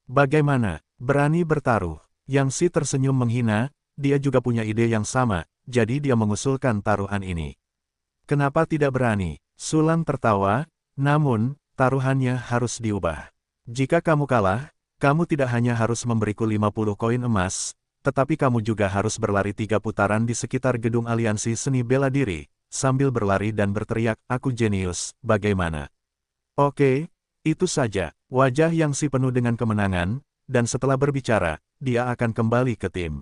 Bagaimana? Berani bertaruh. Yangsi tersenyum menghina, dia juga punya ide yang sama, jadi dia mengusulkan taruhan ini. Kenapa tidak berani? Sulang tertawa, namun, taruhannya harus diubah. Jika kamu kalah, kamu tidak hanya harus memberiku 50 koin emas, tetapi kamu juga harus berlari 3 putaran di sekitar gedung aliansi seni bela diri, sambil berlari dan berteriak, aku jenius, bagaimana? Oke. Itu saja, wajah Yangsi penuh dengan kemenangan, dan setelah berbicara, dia akan kembali ke tim.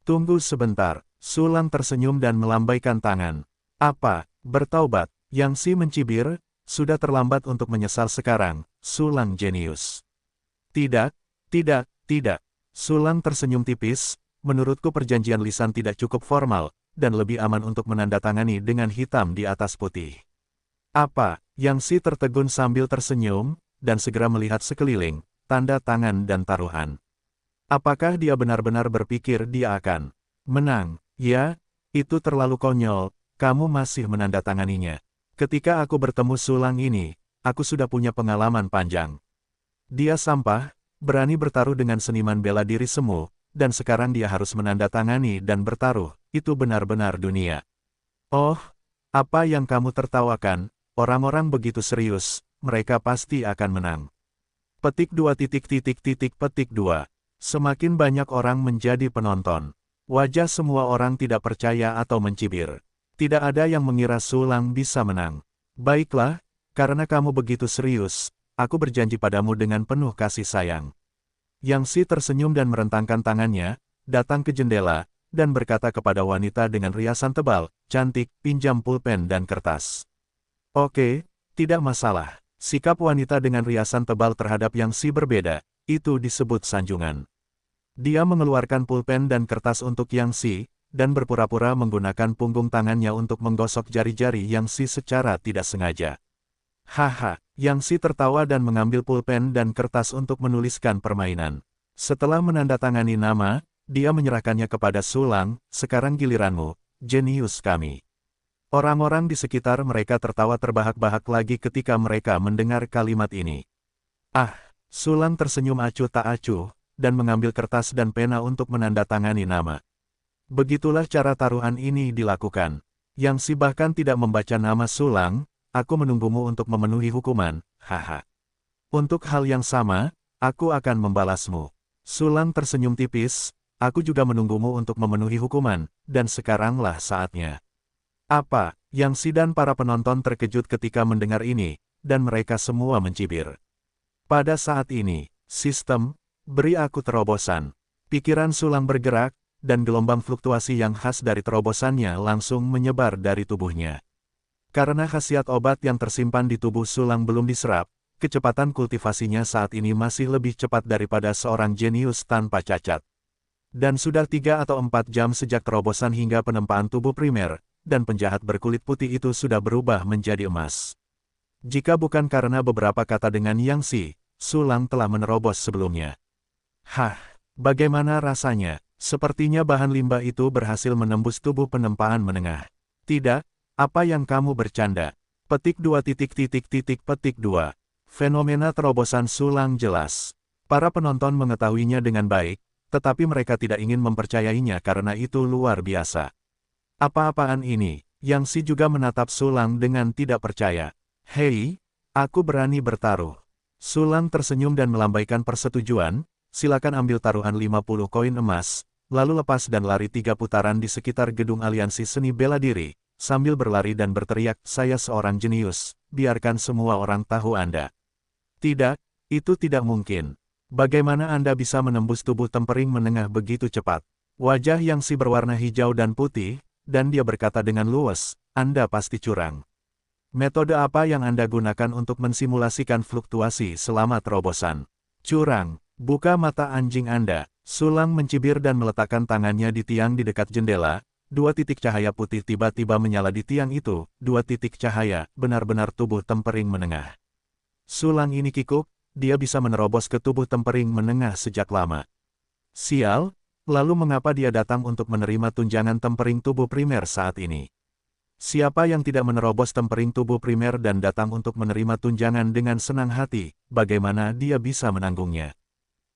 Tunggu sebentar, Sulang tersenyum dan melambaikan tangan. Apa, bertaubat? Yangsi mencibir, sudah terlambat untuk menyesal sekarang, Sulang jenius. Tidak. Sulang tersenyum tipis, menurutku perjanjian lisan tidak cukup formal, dan lebih aman untuk menandatangani dengan hitam di atas putih. Apa? Yangsi tertegun sambil tersenyum, dan segera melihat sekeliling, tanda tangan dan taruhan. Apakah dia benar-benar berpikir dia akan menang? Ya, itu terlalu konyol, kamu masih menandatanganinya. Ketika aku bertemu Sulang ini, aku sudah punya pengalaman panjang. Dia sampah, berani bertaruh dengan seniman bela diri semu, dan sekarang dia harus menandatangani dan bertaruh, itu benar-benar dunia. Oh, apa yang kamu tertawakan? Orang-orang begitu serius, mereka pasti akan menang. Petik 2. Semakin banyak orang menjadi penonton. Wajah semua orang tidak percaya atau mencibir. Tidak ada yang mengira Sulang bisa menang. Baiklah, karena kamu begitu serius, aku berjanji padamu dengan penuh kasih sayang. Yang Si tersenyum dan merentangkan tangannya, datang ke jendela, dan berkata kepada wanita dengan riasan tebal, cantik, pinjam pulpen dan kertas. Oke, tidak masalah. Sikap wanita dengan riasan tebal terhadap Yang Si berbeda, itu disebut sanjungan. Dia mengeluarkan pulpen dan kertas untuk Yang Si, dan berpura-pura menggunakan punggung tangannya untuk menggosok jari-jari Yang Si secara tidak sengaja. Haha, Yang Si tertawa dan mengambil pulpen dan kertas untuk menuliskan permainan. Setelah menandatangani nama, dia menyerahkannya kepada Sulang, sekarang giliranmu, jenius kami. Orang-orang di sekitar mereka tertawa terbahak-bahak lagi ketika mereka mendengar kalimat ini. Ah, Sulang tersenyum acuh tak acuh, dan mengambil kertas dan pena untuk menandatangani nama. Begitulah cara taruhan ini dilakukan. Yang Si bahkan tidak membaca nama Sulang, aku menunggumu untuk memenuhi hukuman, haha. Untuk hal yang sama, aku akan membalasmu. Sulang tersenyum tipis, aku juga menunggumu untuk memenuhi hukuman, dan sekaranglah saatnya. Apa? Yang Si dan para penonton terkejut ketika mendengar ini, dan mereka semua mencibir. Pada saat ini, sistem, beri aku terobosan. Pikiran Sulang bergerak, dan gelombang fluktuasi yang khas dari terobosannya langsung menyebar dari tubuhnya. Karena khasiat obat yang tersimpan di tubuh Sulang belum diserap, kecepatan kultivasinya saat ini masih lebih cepat daripada seorang jenius tanpa cacat. Dan sudah 3 atau 4 jam sejak terobosan hingga penempaan tubuh primer, dan penjahat berkulit putih itu sudah berubah menjadi emas. Jika bukan karena beberapa kata dengan Yang Si, Sulang telah menerobos sebelumnya. Hah, bagaimana rasanya? Sepertinya bahan limbah itu berhasil menembus tubuh penempaan menengah. Tidak, apa yang kamu bercanda? Petik 2. Fenomena terobosan Sulang jelas. Para penonton mengetahuinya dengan baik, tetapi mereka tidak ingin mempercayainya karena itu luar biasa. Apa-apaan ini? Yang Si juga menatap Sulang dengan tidak percaya. Hei, aku berani bertaruh. Sulang tersenyum dan melambaikan persetujuan, silakan ambil taruhan 50 koin emas, lalu lepas dan lari 3 putaran di sekitar gedung aliansi seni bela diri, sambil berlari dan berteriak, saya seorang jenius, biarkan semua orang tahu Anda. Tidak, itu tidak mungkin. Bagaimana Anda bisa menembus tubuh tempering menengah begitu cepat? Wajah Yang Si berwarna hijau dan putih, dan dia berkata dengan luwes, Anda pasti curang. Metode apa yang Anda gunakan untuk mensimulasikan fluktuasi selama terobosan? Curang. Buka mata anjing Anda. Sulang mencibir dan meletakkan tangannya di tiang di dekat jendela. 2 titik cahaya putih tiba-tiba menyala di tiang itu. 2 titik cahaya, benar-benar tubuh tempering menengah. Sulang ini kikuk, dia bisa menerobos ke tubuh tempering menengah sejak lama. Sial, lalu mengapa dia datang untuk menerima tunjangan tempering tubuh primer saat ini? Siapa yang tidak menerobos tempering tubuh primer dan datang untuk menerima tunjangan dengan senang hati, bagaimana dia bisa menanggungnya?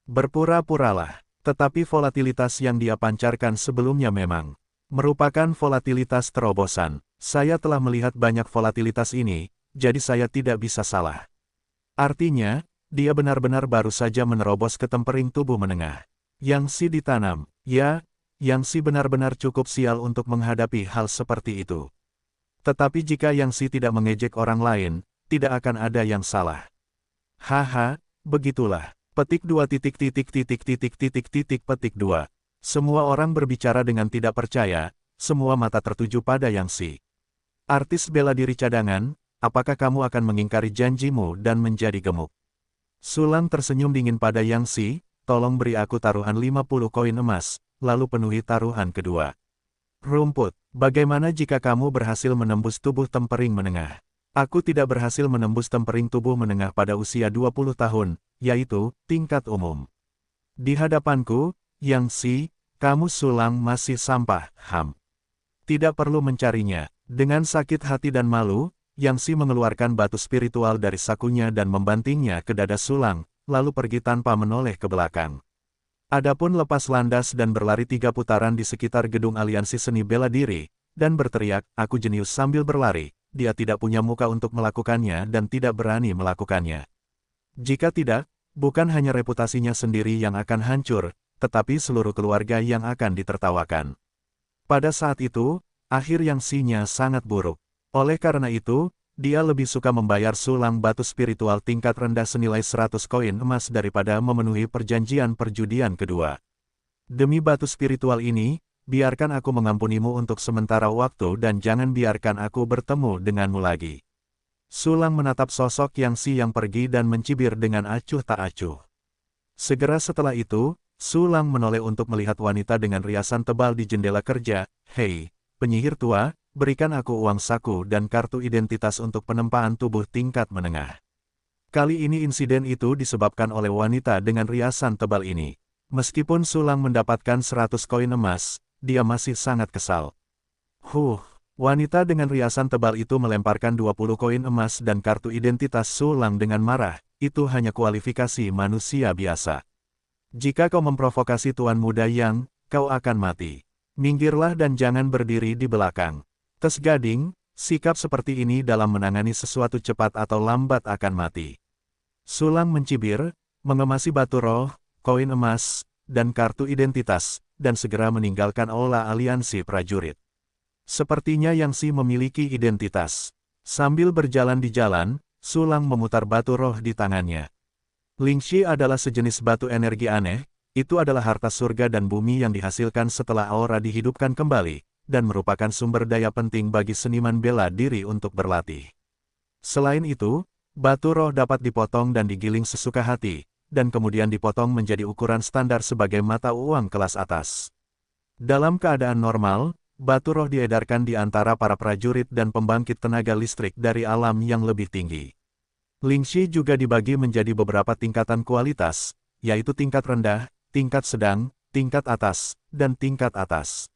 Berpura-puralah, tetapi volatilitas yang dia pancarkan sebelumnya memang merupakan volatilitas terobosan. Saya telah melihat banyak volatilitas ini, jadi saya tidak bisa salah. Artinya, dia benar-benar baru saja menerobos ke tempering tubuh menengah. Yang Si ditanam, ya, Yang Si benar-benar cukup sial untuk menghadapi hal seperti itu. Tetapi jika Yang Si tidak mengejek orang lain, tidak akan ada yang salah. Haha, begitulah. Petik 2. Semua orang berbicara dengan tidak percaya, semua mata tertuju pada Yang Si. Artis bela diri cadangan, apakah kamu akan mengingkari janjimu dan menjadi gemuk? Sulang tersenyum dingin pada Yang Si, tolong beri aku taruhan 50 koin emas, lalu penuhi taruhan kedua. Rumput, bagaimana jika kamu berhasil menembus tubuh tempering menengah? Aku tidak berhasil menembus tempering tubuh menengah pada usia 20 tahun, yaitu, tingkat umum. Di hadapanku, Yang Si, kamu Sulang masih sampah, Tidak perlu mencarinya. Dengan sakit hati dan malu, Yang Si mengeluarkan batu spiritual dari sakunya dan membantingnya ke dada Sulang, lalu pergi tanpa menoleh ke belakang. Adapun lepas landas dan berlari 3 putaran di sekitar gedung aliansi seni bela diri, dan berteriak, aku jenius sambil berlari. Dia tidak punya muka untuk melakukannya dan tidak berani melakukannya. Jika tidak, bukan hanya reputasinya sendiri yang akan hancur, tetapi seluruh keluarga yang akan ditertawakan. Pada saat itu, akhir Yang Xi-nya sangat buruk. Oleh karena itu, dia lebih suka membayar sulang batu spiritual tingkat rendah senilai 100 koin emas daripada memenuhi perjanjian perjudian kedua. Demi batu spiritual ini, biarkan aku mengampunimu untuk sementara waktu dan jangan biarkan aku bertemu denganmu lagi. Sulang menatap sosok Yang Xi yang pergi dan mencibir dengan acuh tak acuh. Segera setelah itu, Sulang menoleh untuk melihat wanita dengan riasan tebal di jendela kerja. Hei, penyihir tua, berikan aku uang saku dan kartu identitas untuk penempaan tubuh tingkat menengah. Kali ini insiden itu disebabkan oleh wanita dengan riasan tebal ini. Meskipun Sulang mendapatkan 100 koin emas, dia masih sangat kesal. Wanita dengan riasan tebal itu melemparkan 20 koin emas dan kartu identitas Sulang dengan marah, itu hanya kualifikasi manusia biasa. Jika kau memprovokasi Tuan Muda Yang, kau akan mati. Minggirlah dan jangan berdiri di belakang. Tes Gading, sikap seperti ini dalam menangani sesuatu cepat atau lambat akan mati. Sulang mencibir, mengemasi batu roh, koin emas, dan kartu identitas, dan segera meninggalkan aula aliansi prajurit. Sepertinya Yang Xi memiliki identitas. Sambil berjalan di jalan, Sulang memutar batu roh di tangannya. Lingxi adalah sejenis batu energi aneh, itu adalah harta surga dan bumi yang dihasilkan setelah aura dihidupkan kembali, dan merupakan sumber daya penting bagi seniman bela diri untuk berlatih. Selain itu, batu roh dapat dipotong dan digiling sesuka hati, dan kemudian dipotong menjadi ukuran standar sebagai mata uang kelas atas. Dalam keadaan normal, batu roh diedarkan di antara para prajurit dan pembangkit tenaga listrik dari alam yang lebih tinggi. Lingxi juga dibagi menjadi beberapa tingkatan kualitas, yaitu tingkat rendah, tingkat sedang, tingkat atas, dan tingkat atas.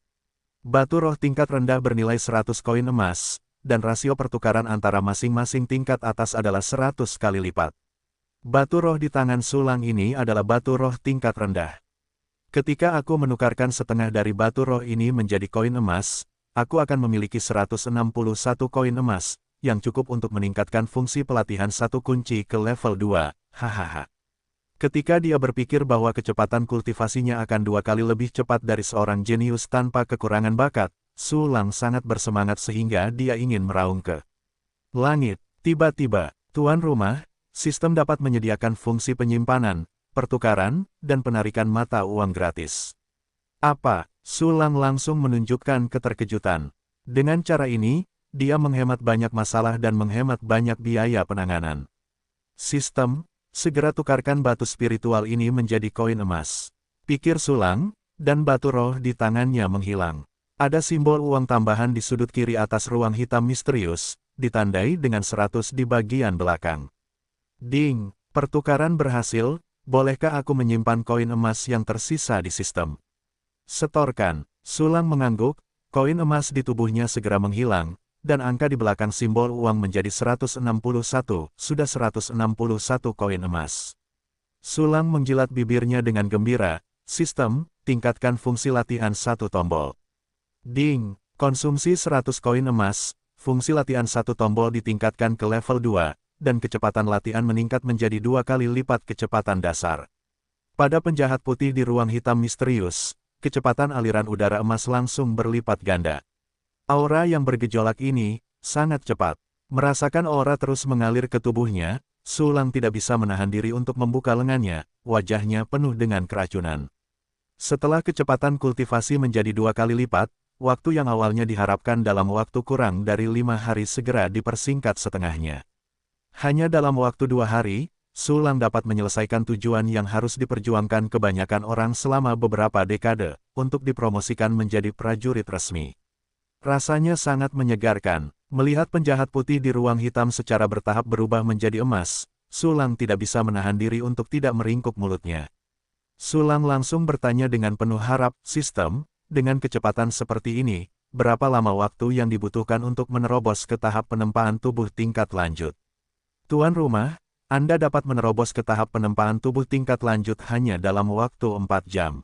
Batu roh tingkat rendah bernilai 100 koin emas, dan rasio pertukaran antara masing-masing tingkat atas adalah 100 kali lipat. Batu roh di tangan Sulang ini adalah batu roh tingkat rendah. Ketika aku menukarkan setengah dari batu roh ini menjadi koin emas, aku akan memiliki 161 koin emas, yang cukup untuk meningkatkan fungsi pelatihan satu kunci ke level 2, hahaha. Ketika dia berpikir bahwa kecepatan kultivasinya akan 2 kali lebih cepat dari seorang jenius tanpa kekurangan bakat, Sulang sangat bersemangat sehingga dia ingin meraung ke langit. Tiba-tiba, tuan rumah, sistem dapat menyediakan fungsi penyimpanan, pertukaran, dan penarikan mata uang gratis. Apa? Sulang langsung menunjukkan keterkejutan. Dengan cara ini, dia menghemat banyak masalah dan menghemat banyak biaya penanganan. Sistem, segera tukarkan batu spiritual ini menjadi koin emas. Pikir Sulang, dan batu roh di tangannya menghilang. Ada simbol uang tambahan di sudut kiri atas ruang hitam misterius, ditandai dengan 100 di bagian belakang. Ding, pertukaran berhasil. Bolehkah aku menyimpan koin emas yang tersisa di sistem? Setorkan. Sulang mengangguk, koin emas di tubuhnya segera menghilang, dan angka di belakang simbol uang menjadi 161, sudah 161 koin emas. Sulang menjilat bibirnya dengan gembira, sistem, tingkatkan fungsi latihan satu tombol. Ding, konsumsi 100 koin emas, fungsi latihan satu tombol ditingkatkan ke level 2. Dan kecepatan latihan meningkat menjadi 2 kali lipat kecepatan dasar. Pada penjahat putih di ruang hitam misterius, kecepatan aliran udara emas langsung berlipat ganda. Aura yang bergejolak ini, sangat cepat. Merasakan aura terus mengalir ke tubuhnya, Sulang tidak bisa menahan diri untuk membuka lengannya, wajahnya penuh dengan keracunan. Setelah kecepatan kultivasi menjadi 2 kali lipat, waktu yang awalnya diharapkan dalam waktu kurang dari 5 hari segera dipersingkat setengahnya. Hanya dalam waktu 2 hari, Sulang dapat menyelesaikan tujuan yang harus diperjuangkan kebanyakan orang selama beberapa dekade, untuk dipromosikan menjadi prajurit resmi. Rasanya sangat menyegarkan, melihat penjahat putih di ruang hitam secara bertahap berubah menjadi emas, Sulang tidak bisa menahan diri untuk tidak meringkuk mulutnya. Sulang langsung bertanya dengan penuh harap, sistem, dengan kecepatan seperti ini, berapa lama waktu yang dibutuhkan untuk menerobos ke tahap penempaan tubuh tingkat lanjut? Tuan rumah, Anda dapat menerobos ke tahap penempaan tubuh tingkat lanjut hanya dalam waktu 4 jam.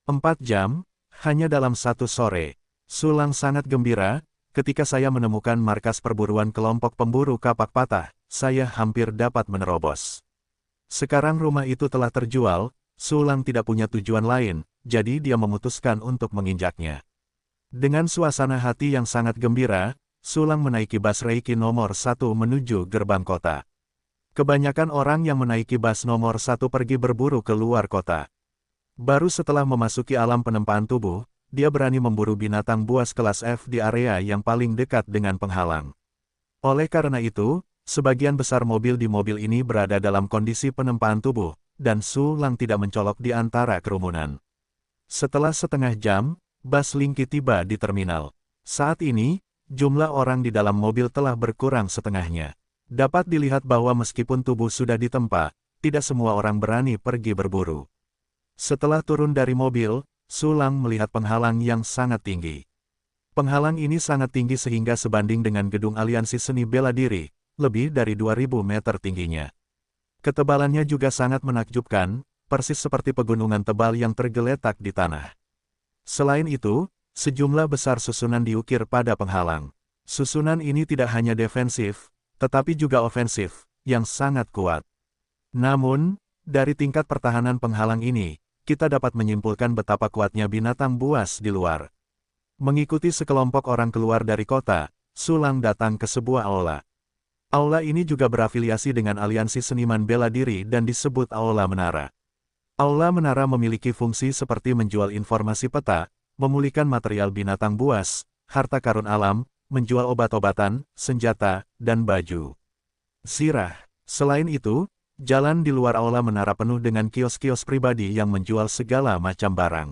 4 jam? Hanya dalam 1 sore. Sulang sangat gembira, ketika saya menemukan markas perburuan kelompok pemburu kapak patah, saya hampir dapat menerobos. Sekarang rumah itu telah terjual, Sulang tidak punya tujuan lain, jadi dia memutuskan untuk menginjaknya. Dengan suasana hati yang sangat gembira, Sulang menaiki bus Reiki nomor 1 menuju gerbang kota. Kebanyakan orang yang menaiki bus nomor 1 pergi berburu ke luar kota. Baru setelah memasuki alam penempaan tubuh, dia berani memburu binatang buas kelas F di area yang paling dekat dengan penghalang. Oleh karena itu, sebagian besar mobil di mobil ini berada dalam kondisi penempaan tubuh, dan Sulang tidak mencolok di antara kerumunan. Setelah setengah jam, bus Linky tiba di terminal. Saat ini, jumlah orang di dalam mobil telah berkurang setengahnya. Dapat dilihat bahwa meskipun tubuh sudah ditempa, tidak semua orang berani pergi berburu. Setelah turun dari mobil, Sulang melihat penghalang yang sangat tinggi. Penghalang ini sangat tinggi sehingga sebanding dengan gedung Aliansi Seni Bela Diri, lebih dari 2000 meter tingginya. Ketebalannya juga sangat menakjubkan, persis seperti pegunungan tebal yang tergeletak di tanah. Selain itu, sejumlah besar susunan diukir pada penghalang. Susunan ini tidak hanya defensif, tetapi juga ofensif, yang sangat kuat. Namun, dari tingkat pertahanan penghalang ini, kita dapat menyimpulkan betapa kuatnya binatang buas di luar. Mengikuti sekelompok orang keluar dari kota, Sulang datang ke sebuah aula. Aula ini juga berafiliasi dengan Aliansi Seniman Bela Diri dan disebut Aula Menara. Aula Menara memiliki fungsi seperti menjual informasi peta, memulihkan material binatang buas, harta karun alam, menjual obat-obatan, senjata, dan baju zirah. Selain itu, jalan di luar aula menara penuh dengan kios-kios pribadi yang menjual segala macam barang.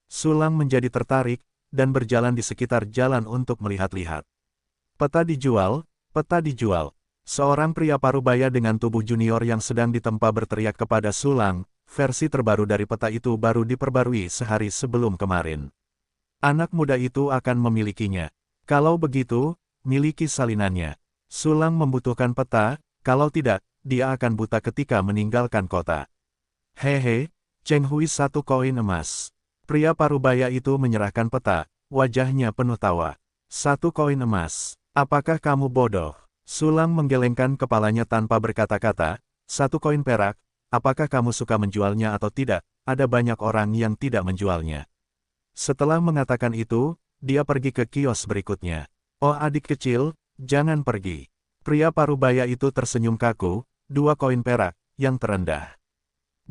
Sulang menjadi tertarik, dan berjalan di sekitar jalan untuk melihat-lihat. Peta dijual, peta dijual. Seorang pria parubaya dengan tubuh junior yang sedang ditempa berteriak kepada Sulang, versi terbaru dari peta itu baru diperbarui sehari sebelum kemarin. Anak muda itu akan memilikinya. Kalau begitu, miliki salinannya. Sulang membutuhkan peta, kalau tidak, dia akan buta ketika meninggalkan kota. Hehe, Cheng Hui 1 koin emas. Pria parubaya itu menyerahkan peta, wajahnya penuh tawa. 1 koin emas. Apakah kamu bodoh? Sulang menggelengkan kepalanya tanpa berkata-kata. 1 koin perak, apakah kamu suka menjualnya atau tidak? Ada banyak orang yang tidak menjualnya. Setelah mengatakan itu, dia pergi ke kios berikutnya. Oh adik kecil, jangan pergi. Pria parubaya itu tersenyum kaku, 2 koin perak, yang terendah.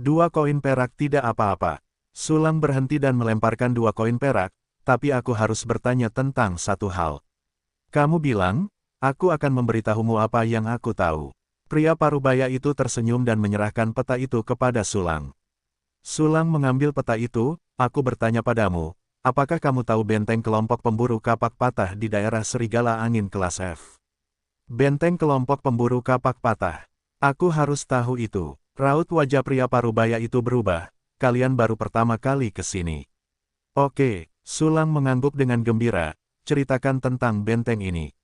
2 koin perak tidak apa-apa. Sulang berhenti dan melemparkan 2 koin perak, tapi aku harus bertanya tentang satu hal. Kamu bilang, aku akan memberitahumu apa yang aku tahu. Pria parubaya itu tersenyum dan menyerahkan peta itu kepada Sulang. Sulang mengambil peta itu, aku bertanya padamu, apakah kamu tahu benteng kelompok pemburu kapak patah di daerah Serigala Angin kelas F? Benteng kelompok pemburu kapak patah. Aku harus tahu itu. Raut wajah pria parubaya itu berubah, kalian baru pertama kali ke sini. Oke, Sulang mengangguk dengan gembira, ceritakan tentang benteng ini.